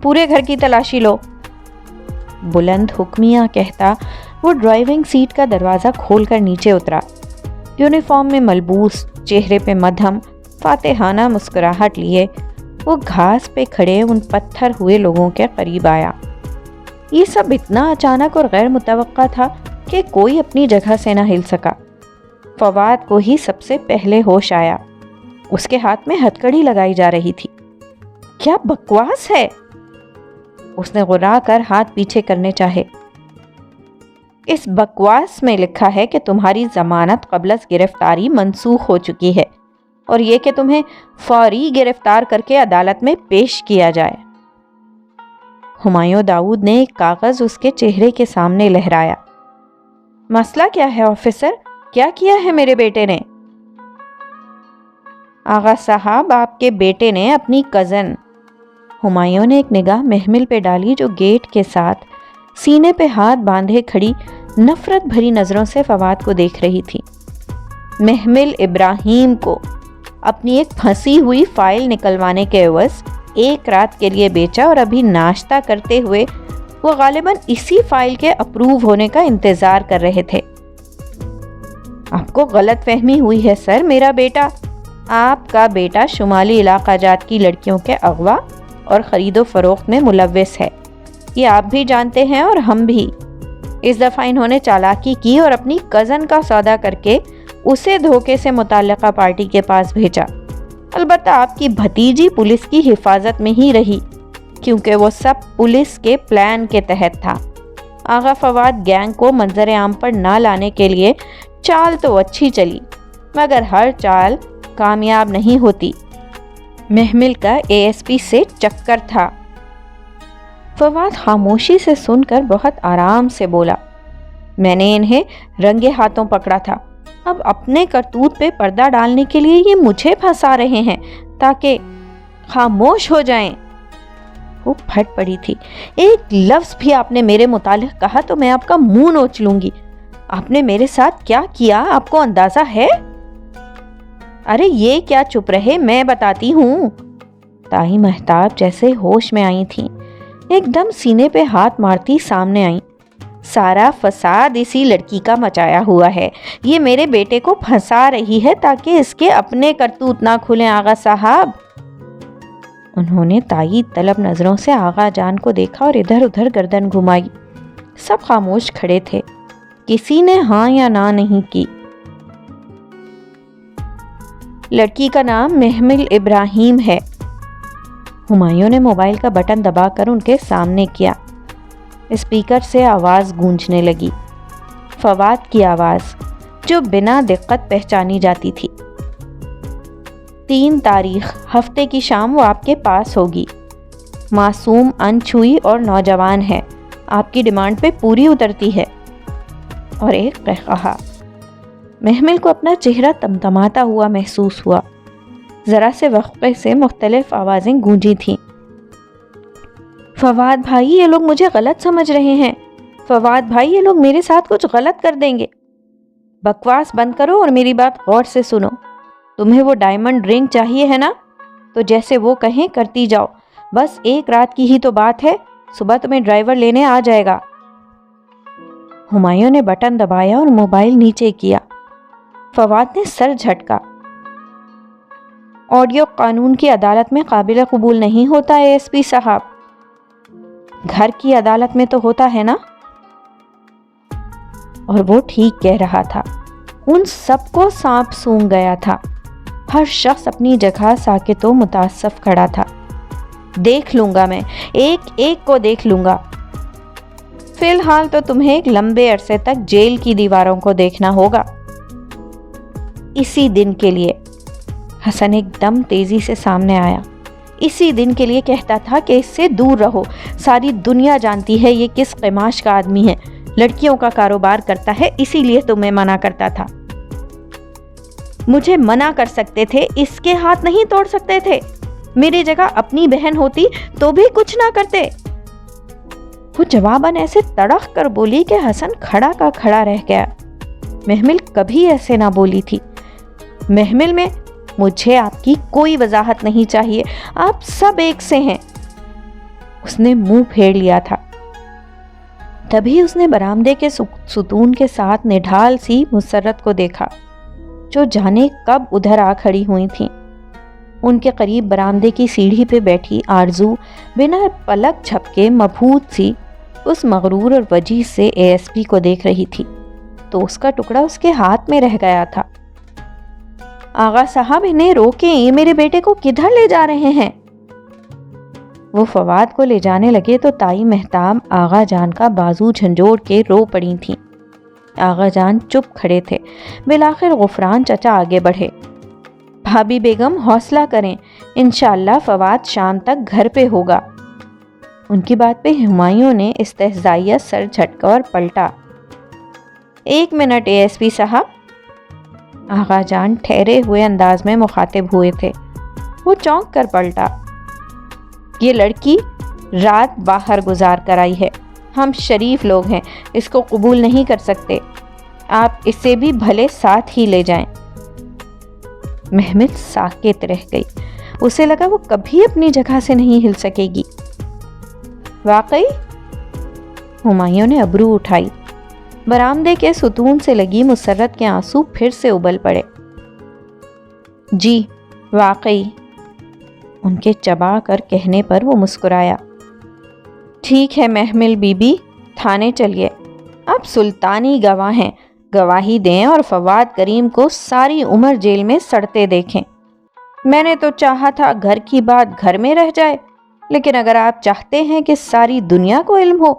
پورے گھر کی تلاشی لو، بلند حکمیہ کہتا وہ ڈرائیونگ سیٹ کا دروازہ کھول کر نیچے اترا۔ یونیفارم میں ملبوس، چہرے پہ مدھم فاتحانہ مسکراہٹ لیے وہ گھاس پہ کھڑے ان پتھر ہوئے لوگوں کے قریب آیا۔ یہ سب اتنا اچانک اور غیر متوقع تھا کہ کوئی اپنی جگہ سے نہ ہل سکا۔ فواد کو ہی سب سے پہلے ہوش آیا۔ اس کے ہاتھ میں ہتھکڑی لگائی جا رہی تھی۔ کیا بکواس ہے؟ اس نے غرا کر ہاتھ پیچھے کرنے چاہے۔ اس بکواس میں لکھا ہے کہ تمہاری ضمانت قبل از گرفتاری منسوخ ہو چکی ہے اور یہ کہ تمہیں فوری گرفتار کر کے عدالت میں پیش کیا جائے۔ ہمایوں داؤد نے ایک کاغذ اس کے چہرے کے سامنے لہرایا۔ مسئلہ کیا ہے آفیسر؟ کیا کیا ہے میرے بیٹے نے؟ آغا صاحب، آپ کے بیٹے نے اپنی کزن… ہمایوں نے ایک نگاہ محمل پہ ڈالی جو گیٹ کے ساتھ سینے پہ ہاتھ باندھے کھڑی نفرت بھری نظروں سے فواد کو دیکھ رہی تھی۔ محمل ابراہیم کو اپنی ایک پھنسی ہوئی فائل نکلوانے کے عوض 1 رات کے لیے بیچا اور ابھی ناشتہ کرتے ہوئے وہ غالباً اسی فائل کے اپروو ہونے کا انتظار کر رہے تھے۔ آپ کو غلط فہمی ہوئی ہے سر۔ میرا بیٹا… آپ کا بیٹا شمالی علاقہ جات کی لڑکیوں کے اغوا اور خرید و فروخت میں ملوث ہے، یہ آپ بھی جانتے ہیں اور ہم بھی۔ اس دفعہ انہوں نے چالاکی کی اور اپنی کزن کا سودا کر کے اسے دھوکے سے متعلقہ پارٹی کے پاس بھیجا۔ البتہ آپ کی بھتیجی پولیس کی حفاظت میں ہی رہی کیونکہ وہ سب پولیس کے پلان کے تحت تھا۔ آغا فواد گینگ کو منظر عام پر نہ لانے کے لیے چال تو اچھی چلی مگر ہر چال کامیاب نہیں ہوتی۔ محمل کا ASP سے چکر تھا۔ فواد خاموشی سے سن کر بہت آرام سے بولا، میں نے انہیں رنگے ہاتھوں پکڑا تھا، اب اپنے کرتوت پہ پردہ ڈالنے کے لیے یہ مجھے پھنسا رہے ہیں تاکہ خاموش ہو جائیں۔ وہ پھٹ پڑی تھی۔ ایک لفظ بھی آپ نے میرے متعلق کہا تو میں آپ کا منہ نوچ لوں گی۔ آپ نے میرے ساتھ کیا کیا آپ کو اندازہ ہے؟ ارے یہ کیا چپ رہے، میں بتاتی ہوں۔ تائی مہتاب جیسے ہوش میں آئی تھیں، ایک دم سینے پہ ہاتھ مارتی سامنے آئیں۔ سارا فساد اسی لڑکی کا مچایا ہوا ہے. یہ میرے بیٹے کو پھنسا رہی ہے تاکہ اس کے اپنے کرتوت نہ کھلیں آغا صاحب. انہوں نے تائید طلب نظروں سے آغا جان کو دیکھا اور ادھر ادھر گردن گھمائی. سب خاموش کھڑے تھے. کسی نے ہاں یا نہ نہیں کی. لڑکی کا نام محمل ابراہیم ہے. ہمایوں نے موبائل کا بٹن دبا کر ان کے سامنے کیا. اسپیکر سے آواز گونجنے لگی. فواد کی آواز جو بنا دقت پہچانی جاتی تھی. 3 تاریخ ہفتے کی شام وہ آپ کے پاس ہوگی. معصوم انچھوئی اور نوجوان ہے. آپ کی ڈیمانڈ پہ پوری اترتی ہے. اور ایک قہقہا. محمل کو اپنا چہرہ تمتماتا ہوا محسوس ہوا. ذرا سے وقفے سے مختلف آوازیں گونجی تھیں. فواد بھائی یہ لوگ مجھے غلط سمجھ رہے ہیں. فواد بھائی یہ لوگ میرے ساتھ کچھ غلط کر دیں گے. بکواس بند کرو اور میری بات غور سے سنو. تمہیں وہ ڈائمنڈ رنگ چاہیے ہے نا؟ تو جیسے وہ کہیں کرتی جاؤ. بس ایک رات کی ہی تو بات ہے. صبح تمہیں ڈرائیور لینے آ جائے گا. ہمایوں نے بٹن دبایا اور موبائل نیچے کیا. فواد نے سر جھٹکا. آڈیو قانون کی عدالت میں قابل قبول نہیں ہوتا اے ایس پی صاحب. گھر کی عدالت میں تو ہوتا ہے نا. اور وہ ٹھیک کہہ رہا تھا. ان سب کو سانپ سونگھ گیا تھا. ہر شخص اپنی جگہ ساکت و متاسف کھڑا تھا. دیکھ لوں گا میں, ایک ایک کو دیکھ لوں گا. فی الحال تو تمہیں ایک لمبے عرصے تک جیل کی دیواروں کو دیکھنا ہوگا. اسی دن کے لیے. حسن ایک دم تیزی سے سامنے آیا. اسی دن کے لیے کہتا تھا کہ اس سے دور رہو. ساری دنیا جانتی ہے یہ کس قماش کا آدمی ہے. لڑکیوں کا کاروبار کرتا ہے, اسی لیے تمہیں منع کرتا تھا. مجھے منع کر سکتے تھے, اس کے ہاتھ نہیں توڑ سکتے تھے. میری جگہ اپنی بہن ہوتی تو بھی کچھ نہ کرتے. وہ جواباً ایسے تڑخ کر بولی کہ حسن کھڑا کا کھڑا رہ گیا. محمل کبھی ایسے نہ بولی تھی. محمل میں مجھے آپ کی کوئی وضاحت نہیں چاہیے. آپ سب ایک سے ہیں. اس نے منہ پھیر لیا تھا. تبھی اس نے برآمدے کے ستون کے ساتھ نڈھال سی مسرت کو دیکھا جو جانے کب ادھر آ کھڑی ہوئی تھیں. ان کے قریب برآمدے کی سیڑھی پہ بیٹھی آرزو بنا پلک جھپکے مبہوت سی اس مغرور اور وجیح سے اے ایس پی کو دیکھ رہی تھی تو اس کا ٹکڑا اس کے ہاتھ میں رہ گیا تھا. آغا صاحب انہیں روکیں, یہ میرے بیٹے کو کدھر لے جا رہے ہیں؟ وہ فواد کو لے جانے لگے تو تائی مہتاب آغا جان کا بازو جھنجھوڑ کے رو پڑی تھیں. آغا جان چپ کھڑے تھے. بالآخر غفران چچا آگے بڑھے. بھابی بیگم حوصلہ کریں, انشاءاللہ فواد شام تک گھر پہ ہوگا. ان کی بات پہ ہمایوں نے استہزائیہ سر جھٹکا اور پلٹا. 1 منٹ اے ایس پی صاحب. آغا جان ٹھہرے ہوئے انداز میں مخاطب ہوئے تھے. وہ چونک کر پلٹا. یہ لڑکی رات باہر گزار کر آئی ہے. ہم شریف لوگ ہیں, اس کو قبول نہیں کر سکتے. آپ اسے بھی بھلے ساتھ ہی لے جائیں. محمد ساکت رہ گئی. اسے لگا وہ کبھی اپنی جگہ سے نہیں ہل سکے گی. واقعی؟ ہمایوں نے ابرو اٹھائی. برآمدے کے ستون سے لگی مسرت کے آنسو پھر سے ابل پڑے. جی واقعی. ان کے چبا کر کہنے پر وہ مسکرایا. ٹھیک ہے محمل بی بی, تھانے چلیے. آپ سلطانی گواہ ہیں, گواہی دیں اور فواد کریم کو ساری عمر جیل میں سڑتے دیکھیں. میں نے تو چاہا تھا گھر کی بات گھر میں رہ جائے, لیکن اگر آپ چاہتے ہیں کہ ساری دنیا کو علم ہو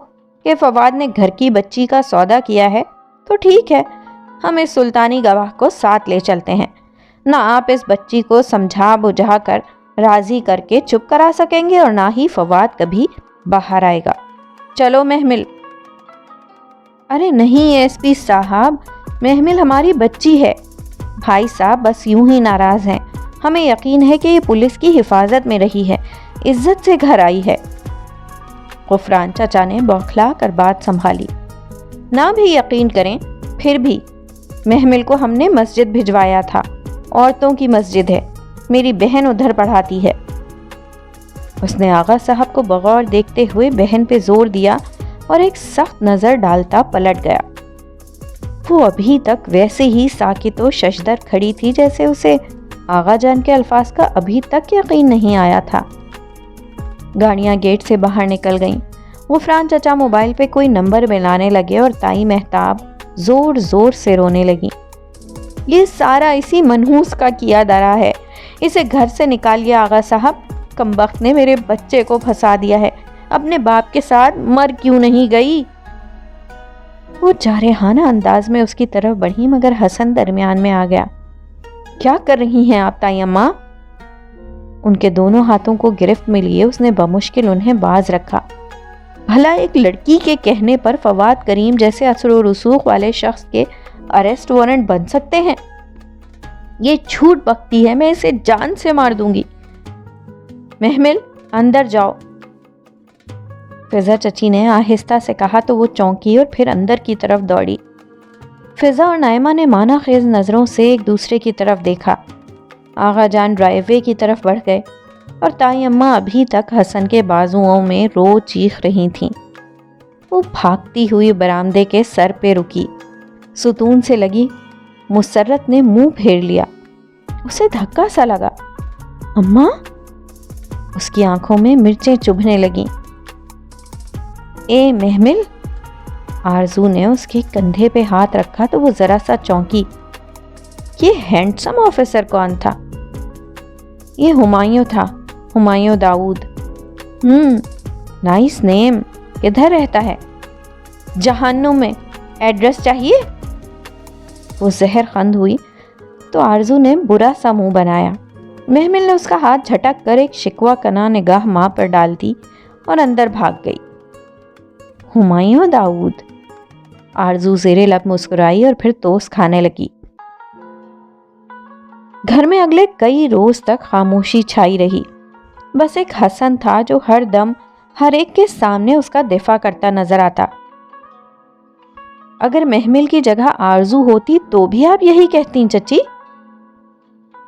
کہ فواد نے گھر کی بچی کا سودا کیا ہے تو ٹھیک ہے, ہم اس سلطانی گواہ کو ساتھ لے چلتے ہیں. نہ آپ اس بچی کو سمجھا بجھا کر راضی کر کے چپ کرا سکیں گے اور نہ ہی فواد کبھی باہر آئے گا. چلو محمل. ارے نہیں ایس پی صاحب, محمل ہماری بچی ہے. بھائی صاحب بس یوں ہی ناراض ہیں. ہمیں یقین ہے کہ یہ پولیس کی حفاظت میں رہی ہے, عزت سے گھر آئی ہے. غفران چچا نے بوکھلا کر بات سنبھالی. نہ بھی یقین کریں پھر بھی محمل کو ہم نے مسجد بھجوایا تھا. عورتوں کی مسجد ہے, میری بہن ادھر پڑھاتی ہے. اس نے آغا صاحب کو بغور دیکھتے ہوئے بہن پہ زور دیا. اور ایک سخت نظر ڈالتا پلٹ گیا۔ وہ ابھی تک ویسے ہی ساکت و ششدر کھڑی تھی جیسے اسے آغا جان کے الفاظ کا ابھی تک یقین نہیں آیا تھا۔ گاڑیاں گیٹ سے باہر نکل گئیں۔ غفران چچا موبائل پہ کوئی نمبر ملانے لگے اور تائی مہتاب زور زور سے رونے لگی۔ یہ سارا اسی منحوس کا کیا دھرا ہے، اسے گھر سے نکالیے آغا صاحب، کمبخت نے میرے بچے کو پھنسا دیا ہے، اپنے باپ کے ساتھ مر کیوں نہیں گئی؟ وہ جارحانہ انداز میں اس کی طرف بڑھی مگر حسن درمیان میں آ گیا۔ کیا کر رہی ہیں آپ تائی اماں؟ ان کے دونوں ہاتھوں کو گرفت میں لیے اس نے بمشکل انہیں باز رکھا۔ بھلا ایک لڑکی کے کہنے پر فواد کریم جیسے اثر و رسوخ والے شخص کے اریسٹ وارنٹ بن سکتے ہیں؟ یہ جھوٹ بکتی ہے، میں اسے جان سے مار دوں گی۔ محمل اندر جاؤ، فضا چچی نے آہستہ سے کہا تو وہ چونکی اور پھر اندر کی طرف دوڑی۔ فضا اور نائمہ نے مانا خیز نظروں سے ایک دوسرے کی طرف دیکھا۔ آغا جان ڈرائیو وے کی طرف بڑھ گئے اور تائی اماں ابھی تک حسن کے بازوؤں میں رو چیخ رہی تھیں۔ وہ بھاگتی ہوئی برآمدے کے سر پہ رکی، ستون سے لگی۔ مسرت نے منہ پھیر لیا، اسے دھکا سا لگا۔ اماں؟ اس کی آنکھوں میں مرچیں چبھنے لگیں۔ اے محمل؟ آرزو نے اس کے کندھے پہ ہاتھ رکھا تو وہ ذرا سا چونکی۔ یہ ہینڈسم آفیسر کون تھا؟ یہ ہمایوں تھا، ہمایوں داؤد۔ نائس نیم۔ کدھر رہتا ہے؟ جہنم میں۔ ایڈریس چاہیے؟ وہ زہر خند ہوئی تو آرزو نے برا سا منہ بنایا۔ محمل نے اس کا ہاتھ جھٹک کر ایک شکوہ کنا نگاہ ماں پر ڈال دی اور اندر بھاگ گئی۔ ہمایوں داؤد؟ آرزو زیر لب مسکرائی اور پھر توس کھانے لگی۔ گھر میں اگلے کئی روز تک خاموشی چھائی رہی۔ بس ایک حسن تھا جو ہر دم ہر ایک کے سامنے اس کا دفاع کرتا نظر آتا۔ اگر محمل کی جگہ آرزو ہوتی تو بھی آپ یہی کہتی چچی؟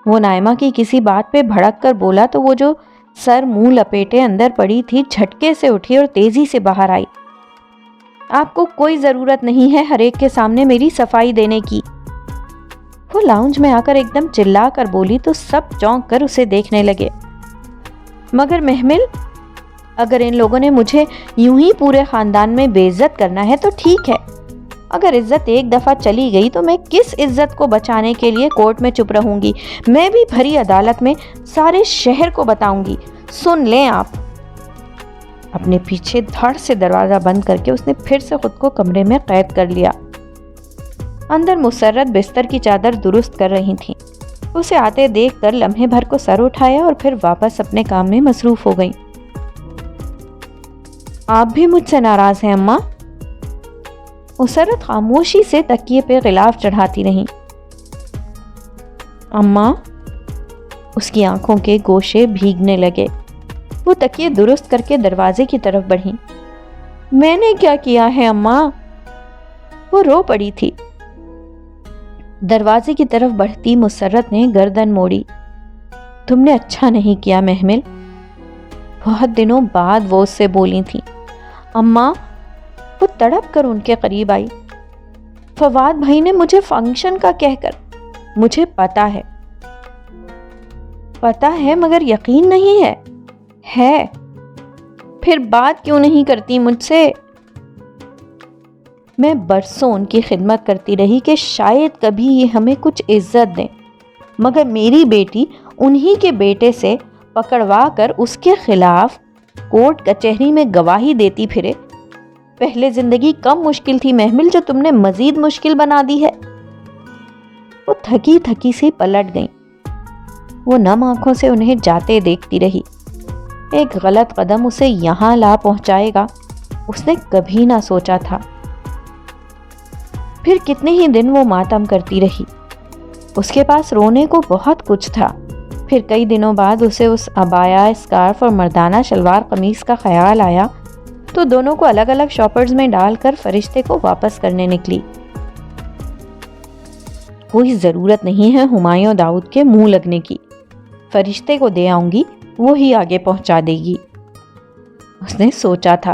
وہ نائمہ کی کسی بات پہ بھڑک کر بولا تو وہ جو سر منہ لپیٹے اندر پڑی تھی جھٹکے سے اٹھی اور تیزی سے باہر آئی۔ آپ کو کوئی ضرورت نہیں ہے ہر ایک کے سامنے میری صفائی دینے کی۔ وہ لاؤنج میں آ کر ایک دم چلا کر بولی تو سب چونک کر اسے دیکھنے لگے۔ مگر محمل، اگر ان لوگوں نے مجھے یوں ہی پورے خاندان میں بے عزت کرنا ہے تو ٹھیک ہے۔ اگر عزت ایک دفعہ چلی گئی تو میں کس عزت کو بچانے کے لیے کورٹ میں چپ رہوں گی؟ میں بھی بھری عدالت میں سارے شہر کو بتاؤں گی۔ سن لیں آپ۔ اپنے پیچھے دھڑ سے دروازہ بند کر کے اس نے پھر سے خود کو کمرے میں قید کر لیا۔ اندر مسرت بستر کی چادر درست کر رہی تھیں۔ اسے آتے دیکھ کر لمحے بھر کو سر اٹھایا اور پھر واپس اپنے کام میں مصروف ہو گئیں۔ آپ بھی مجھ سے ناراض ہیں اماں؟ مسرت خاموشی سے تکیے پہ غلاف چڑھاتی رہیں۔ اماں؟ اس کی آنکھوں کے گوشے بھیگنے لگے۔ وہ تکیے درست کر کے دروازے کی طرف بڑھیں۔ میں نے کیا کیا ہے اماں؟ وہ رو پڑی تھی۔ دروازے کی طرف بڑھتی مسرت نے گردن موڑی۔ تم نے اچھا نہیں کیا محمل۔ بہت دنوں بعد وہ اس سے بولی تھی۔ اماں، وہ تڑپ کر ان کے قریب آئی۔ فواد بھائی نے مجھے فنکشن کا کہہ کر، مجھے پتا ہے مگر یقین نہیں ہے۔ پھر بات کیوں نہیں کرتی مجھ سے؟ میں برسوں ان کی خدمت کرتی رہی کہ شاید کبھی یہ ہمیں کچھ عزت دیں، مگر میری بیٹی انہی کے بیٹے سے پکڑوا کر اس کے خلاف کورٹ کچہری میں گواہی دیتی پھرے۔ پہلے زندگی کم مشکل تھی محمل، جو تم نے مزید مشکل بنا دی ہے۔ وہ تھکی تھکی سی پلٹ گئیں۔ وہ نم آنکھوں سے انہیں جاتے دیکھتی رہی۔ ایک غلط قدم اسے یہاں لا پہنچائے گا، اس نے کبھی نہ سوچا تھا۔ پھر کتنے ہی دن وہ ماتم کرتی رہی۔ اس کے پاس رونے کو بہت کچھ تھا۔ پھر کئی دنوں بعد اسے اس عبایا، اسکارف اور مردانہ شلوار قمیص کا خیال آیا تو دونوں کو الگ الگ شاپرز میں ڈال کر فرشتے کو واپس کرنے نکلی۔ کوئی ضرورت نہیں ہے ہمایوں داؤد کے منہ لگنے کی، فرشتے کو دے آؤں گی، وہی آگے پہنچا دے گی۔ اس نے سوچا تھا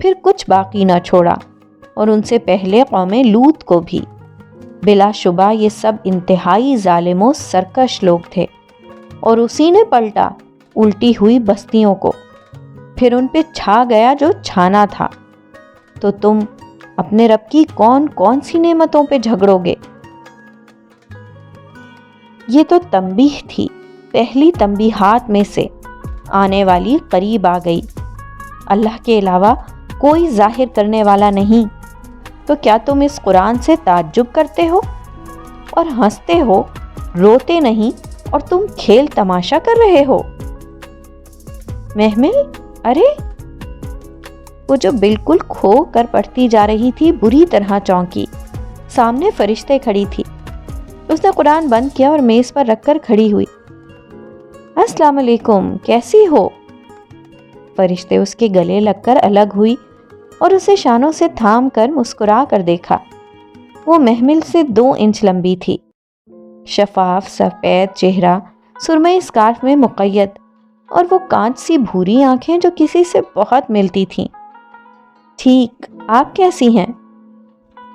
پھر کچھ باقی نہ چھوڑا، اور ان سے پہلے قوم لوط کو بھی۔ بلا شبہ یہ سب انتہائی ظالم و سرکش لوگ تھے، اور اسی نے پلٹا الٹی ہوئی بستیوں کو، پھر ان پہ چھا گیا جو چھانا تھا۔ تو تم اپنے رب کی کون کون سی نعمتوں پہ جھگڑو گے؟ یہ تو تنبیہ تھی، پہلی تنبیہات میں سے آنے والی قریب آ گئی۔ اللہ کے علاوہ کوئی ظاہر کرنے والا نہیں، تو کیا تم اس قرآن سے تعجب کرتے ہو اور ہنستے ہو، روتے نہیں، اور تم کھیل تماشا کر رہے ہو؟ محمل، ارے! وہ جو بالکل کھو کر پڑھتی جا رہی تھی بری طرح چونکی۔ سامنے فرشتے کھڑی تھی۔ اس نے قرآن بند کیا اور میز پر رکھ کر کھڑی ہوئی۔ السلام علیکم، کیسی ہو؟ فرشتے اس کے گلے لگ کر الگ ہوئی اور اسے شانوں سے تھام کر مسکرا کر دیکھا۔ وہ محمل سے 2 انچ لمبی تھی، شفاف سفید چہرہ سرمئی اسکارف میں مقید، اور وہ کانچ سی بھوری آنکھیں جو کسی سے بہت ملتی تھیں۔ ٹھیک، آپ کیسی ہیں؟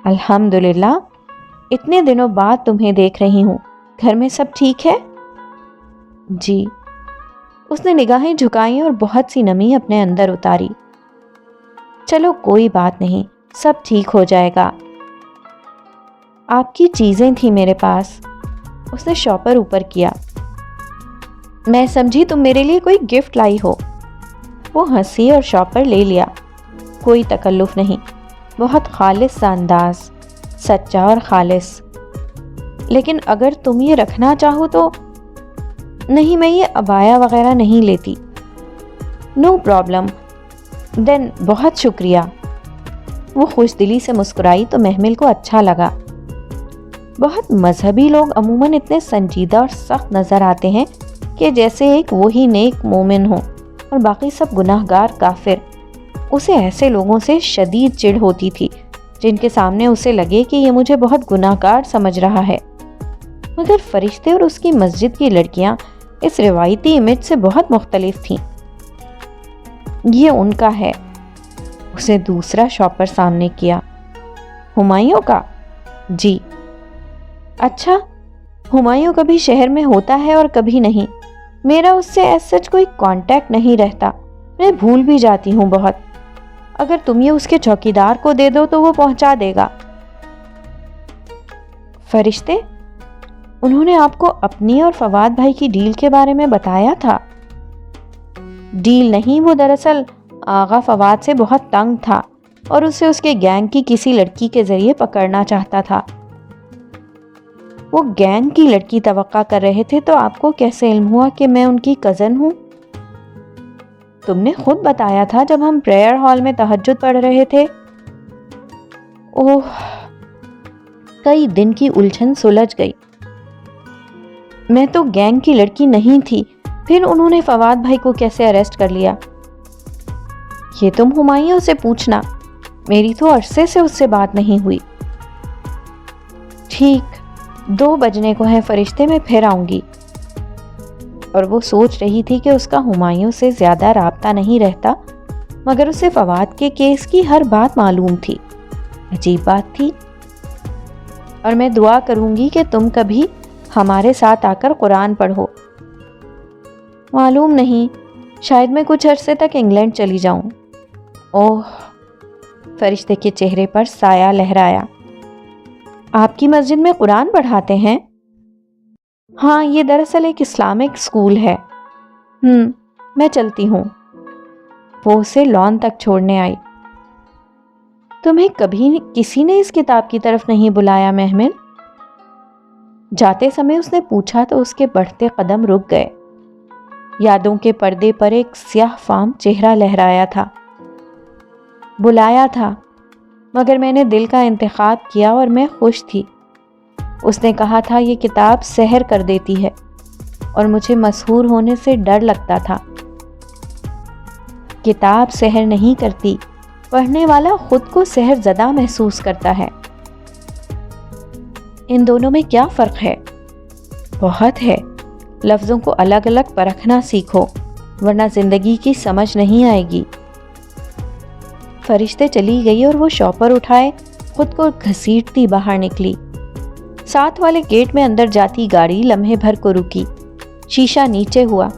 الحمدللہ، اتنے دنوں بعد تمہیں دیکھ رہی ہوں، گھر میں سب ٹھیک ہے؟ جی۔ اس نے نگاہیں جھکائیں اور بہت سی نمی اپنے اندر اتاری۔ چلو کوئی بات نہیں، سب ٹھیک ہو جائے گا۔ آپ کی چیزیں تھیں میرے پاس۔ اس نے شاپر اوپر کیا۔ میں سمجھی تم میرے لیے کوئی گفٹ لائی ہو۔ وہ ہنسی اور شاپر لے لیا۔ کوئی تکلف نہیں، بہت خالص سا انداز، سچا اور خالص۔ لیکن اگر تم یہ رکھنا چاہو تو۔ نہیں، میں یہ عبایا وغیرہ نہیں لیتی۔ نو پرابلم، دین بہت شکریہ۔ وہ خوش دلی سے مسکرائی تو محمل کو اچھا لگا۔ بہت مذہبی لوگ عموماً اتنے سنجیدہ اور سخت نظر آتے ہیں کہ جیسے ایک وہی نیک مومن ہو اور باقی سب گناہ گار کافر۔ اسے ایسے لوگوں سے شدید چڑ ہوتی تھی جن کے سامنے اسے لگے کہ یہ مجھے بہت گناہ گار سمجھ رہا ہے، مگر فرشتے اور اس کی مسجد کی لڑکیاں اس روایتی امیج سے بہت مختلف تھیں۔ یہ ان کا ہے۔ اسے دوسرا شاپر سامنے کیا۔ ہمایوں کا؟ جی۔ اچھا، ہمایوں کبھی شہر میں ہوتا ہے اور کبھی نہیں۔ میرا اس سے ایز سچ کوئی کانٹیکٹ نہیں رہتا، میں بھول بھی جاتی ہوں بہت۔ اگر تم یہ اس کے چوکیدار کو دے دو تو وہ پہنچا دے گا۔ فرشتے؟ انہوں نے آپ کو اپنی اور فواد بھائی کی ڈیل کے بارے میں بتایا تھا؟ ڈیل نہیں، وہ دراصل آغا فواد سے بہت تنگ تھا اور اسے اس کے گینگ کی کسی لڑکی کے ذریعے پکڑنا چاہتا تھا۔ وہ گینگ کی لڑکی توقع کر رہے تھے تو آپ کو کیسے علم ہوا کہ میں ان کی کزن ہوں؟ تم نے خود بتایا تھا جب ہم پریئر ہال میں تہجد پڑھ رہے تھے۔ اوہ، کئی دن کی الجھن سلجھ گئی۔ میں تو گینگ کی لڑکی نہیں تھی، پھر انہوں نے فواد بھائی کو کیسے اریسٹ کر لیا؟ یہ تم ہمایوں سے پوچھنا، میری تو عرصے سے اس سے بات نہیں ہوئی۔ ٹھیک، 2 بجنے کو ہیں فرشتے، میں پھر آؤں گی۔ اور وہ سوچ رہی تھی کہ اس کا ہمایوں سے زیادہ رابطہ نہیں رہتا، مگر اسے فواد کے کیس کی ہر بات معلوم تھی۔ عجیب بات تھی۔ اور میں دعا کروں گی کہ تم کبھی ہمارے ساتھ آ کر قرآن پڑھو۔ معلوم نہیں، شاید میں کچھ عرصے تک انگلینڈ چلی جاؤں۔ اوہ، فرشتے کے چہرے پر سایہ لہرایا۔ آپ کی مسجد میں قرآن پڑھاتے ہیں؟ ہاں، یہ دراصل ایک اسلامک اسکول ہے۔ میں چلتی ہوں۔ وہ اسے لان تک چھوڑنے آئی۔ تمہیں کبھی کسی نے اس کتاب کی طرف نہیں بلایا محمل؟ جاتے سمے اس نے پوچھا تو اس کے بڑھتے قدم رک گئے۔ یادوں کے پردے پر ایک سیاہ فام چہرہ لہرایا تھا۔ بلایا تھا، مگر میں نے دل کا انتخاب کیا اور میں خوش تھی۔ اس نے کہا تھا یہ کتاب سحر کر دیتی ہے، اور مجھے مسحور ہونے سے ڈر لگتا تھا۔ کتاب سحر نہیں کرتی، پڑھنے والا خود کو سحر زدہ محسوس کرتا ہے۔ ان دونوں میں کیا فرق ہے؟ بہت ہے۔ لفظوں کو الگ الگ پرکھنا سیکھو، ورنہ زندگی کی سمجھ نہیں آئے گی۔ فرشتے چلی گئی اور وہ شاپر اٹھائے خود کو گھسیٹتی باہر نکلی۔ ساتھ والے گیٹ میں اندر جاتی گاڑی لمحے بھر کو رکی، شیشہ نیچے ہوا،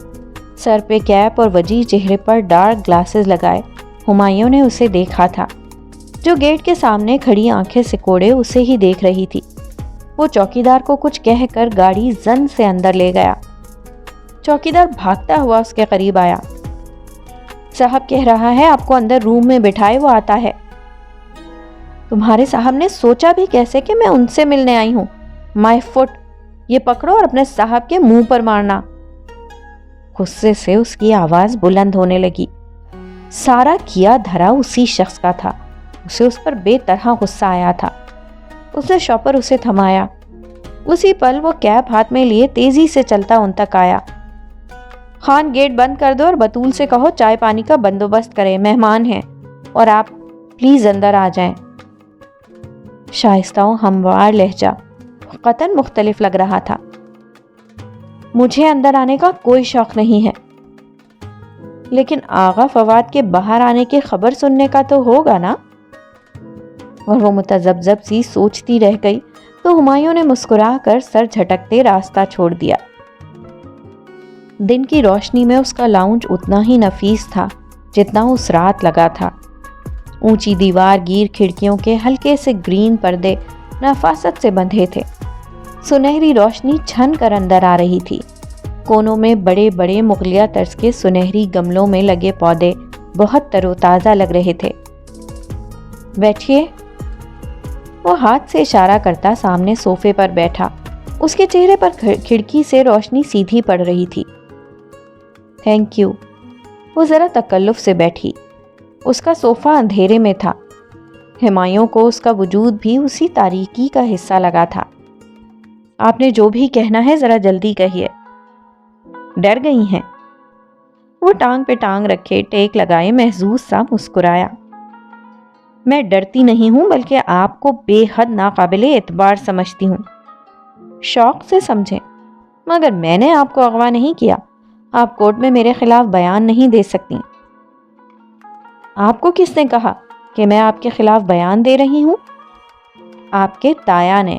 سر پہ کیپ اور وجیح چہرے پر ڈارک گلاسز لگائے ہمایوں نے اسے دیکھا تھا۔ جو گیٹ کے سامنے کھڑی آنکھیں سکوڑے اسے ہی دیکھ رہی تھی۔ وہ چوکیدار کو کچھ کہہ کر گاڑی زن سے اندر لے گیا۔ چوکیدار بھاگتا ہوا اس کے قریب آیا۔ صاحب کہہ رہا ہے آپ کو اندر روم میں بٹھائے، وہ آتا ہے۔ تمہارے صاحب نے سوچا بھی کیسے کہ میں ان سے ملنے آئی ہوں؟ مائی فٹ، یہ پکڑو اور اپنے صاحب کے منہ پر مارنا۔ غصے سے اس کی آواز بلند ہونے لگی۔ سارا کیا دھرا اسی شخص کا تھا، اسے اس پر بے طرح غصہ آیا تھا۔ اس نے شاپر اسے تھمایا۔ اسی پل وہ کیپ ہاتھ میں لیے تیزی سے چلتا ان تک آیا۔ خان گیٹ بند کر دو اور بطول سے کہو چائے پانی کا بندوبست کرے، مہمان ہیں، اور آپ پلیز اندر آ جائیں۔ شائستہ و ہموار لہجہ قطعاً مختلف لگ رہا تھا۔ مجھے اندر آنے کا کوئی شوق نہیں ہے، لیکن آغا فواد کے باہر آنے کی خبر سننے کا تو ہوگا نا؟ اور وہ متذبذب سی سوچتی رہ گئی تو ہمایوں نے مسکرا کر سر جھٹکتے راستہ چھوڑ دیا۔ دن کی روشنی میں اس کا لاؤنج اتنا ہی نفیس تھا جتنا اس رات لگا تھا۔ اونچی دیوار گیر کھڑکیوں کے ہلکے سے گرین پردے نفاست سے بندھے تھے۔ سنہری روشنی چھن کر اندر آ رہی تھی۔ کونوں میں بڑے بڑے مغلیہ طرز کے سنہری گملوں میں لگے پودے بہت تر و تازہ لگ رہے تھے۔ بیٹھیے، وہ ہاتھ سے اشارہ کرتا سامنے صوفے پر بیٹھا۔ اس کے چہرے پر کھڑکی سے روشنی سیدھی پڑ رہی تھی۔ Thank you. وہ ذرا تکلف سے بیٹھی۔ اس کا صوفہ اندھیرے میں تھا۔ ہمایوں کو اس کا وجود بھی اسی تاریکی کا حصہ لگا تھا۔ آپ نے جو بھی کہنا ہے ذرا جلدی کہیے۔ ڈر گئی ہیں؟ وہ ٹانگ پہ ٹانگ رکھے ٹیک لگائے محظوظ سا مسکرایا۔ میں ڈرتی نہیں ہوں بلکہ آپ کو بے حد ناقابل اعتبار سمجھتی ہوں۔ شوق سے سمجھیں، مگر میں نے آپ کو اغوا نہیں کیا۔ آپ کورٹ میں میرے خلاف بیان نہیں دے سکتی۔ آپ کو کس نے کہا کہ میں آپ کے خلاف بیان دے رہی ہوں؟ آپ کے تایا نے۔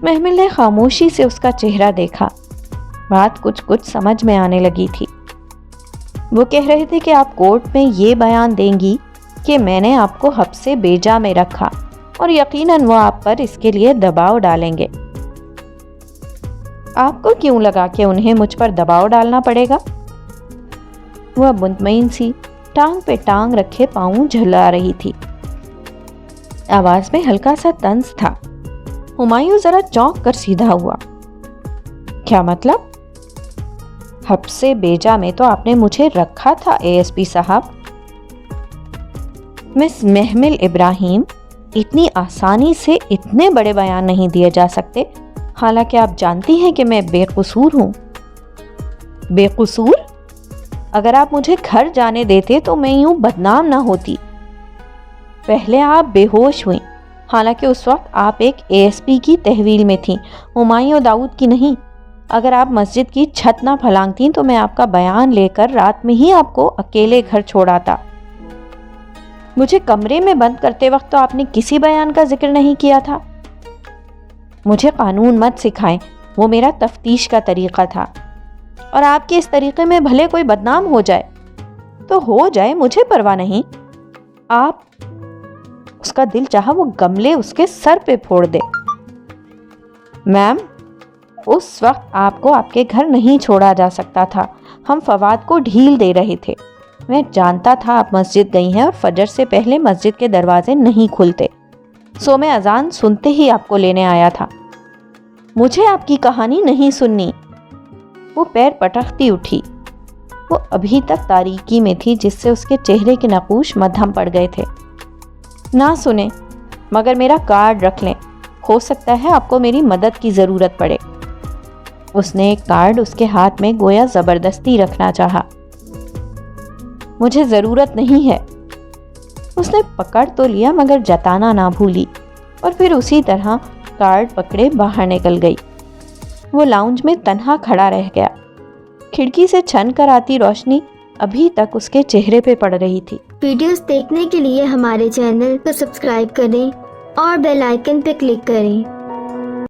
محمل نے خاموشی سے اس کا چہرہ دیکھا۔ بات کچھ سمجھ میں آنے لگی تھی۔ وہ کہہ رہے تھے کہ آپ کورٹ میں یہ بیان دیں گی کہ میں نے آپ کو حبس بیجا میں رکھا، اور یقیناً وہ آپ پر اس کے لیے دباؤ ڈالیں گے۔ آپ کو کیوں لگا کہ انہیں مجھ پر دباؤ ڈالنا پڑے گا؟ وہ اب مطمئن سی ٹانگ پہ ٹانگ رکھے پاؤں جھلا رہی تھی۔ آواز میں ہلکا سا طنز تھا۔ ہمایوں ذرا چونک کر سیدھا ہوا۔ کیا مطلب؟ حبس بیجا میں تو آپ نے مجھے رکھا تھا اے ایس پی صاحب۔ مس محمل ابراہیم، اتنی آسانی سے اتنے بڑے بیان نہیں دیے جا سکتے، حالانکہ آپ جانتی ہیں کہ میں بے قصور ہوں۔ بے قصور؟ اگر آپ مجھے گھر جانے دیتے تو میں یوں بدنام نہ ہوتی۔ پہلے آپ بے ہوش ہوئیں، حالانکہ اس وقت آپ ایک اے ایس پی کی تحویل میں تھیں، ہمایوں داؤد کی نہیں۔ اگر آپ مسجد کی چھت نہ پھلانگتیں تو میں آپ کا بیان لے کر رات میں ہی آپ کو اکیلے گھر چھوڑاتا۔ مجھے کمرے میں بند کرتے وقت تو آپ نے کسی بیان کا ذکر نہیں کیا تھا۔ مجھے قانون مت سکھائیں، وہ میرا تفتیش کا طریقہ تھا، اور آپ کے اس طریقے میں بھلے کوئی بدنام ہو جائے تو ہو جائے، مجھے پرواہ نہیں۔ آپ، اس کا دل چاہا وہ گملے اس کے سر پہ پھوڑ دے۔ میم، اس وقت آپ کو آپ کے گھر نہیں چھوڑا جا سکتا تھا، ہم فواد کو ڈھیل دے رہے تھے۔ میں جانتا تھا آپ مسجد گئی ہیں اور فجر سے پہلے مسجد کے دروازے نہیں کھلتے، سو میں اذان سنتے ہی آپ کو لینے آیا تھا۔ مجھے آپ کی کہانی نہیں سننی۔ وہ پیر پٹکتی اٹھی۔ وہ ابھی تک تاریکی میں تھی جس سے اس کے چہرے کے نقوش مدھم پڑ گئے تھے۔ نہ سنیں، مگر میرا کارڈ رکھ لیں، ہو سکتا ہے آپ کو میری مدد کی ضرورت پڑے۔ اس نے ایک کارڈ اس کے ہاتھ میں گویا زبردستی رکھنا چاہا۔ مجھے ضرورت نہیں ہے۔ اس نے پکڑ تو لیا مگر جتانا نہ بھولی، اور پھر اسی طرح کارڈ پکڑے باہر نکل گئی۔ وہ لاؤنج میں تنہا کھڑا رہ گیا۔ کھڑکی سے چھن کر آتی روشنی ابھی تک اس کے چہرے پہ پڑ رہی تھی۔ ویڈیوز دیکھنے کے لیے ہمارے چینل کو سبسکرائب کریں اور بیل آئیکن پہ کلک کریں۔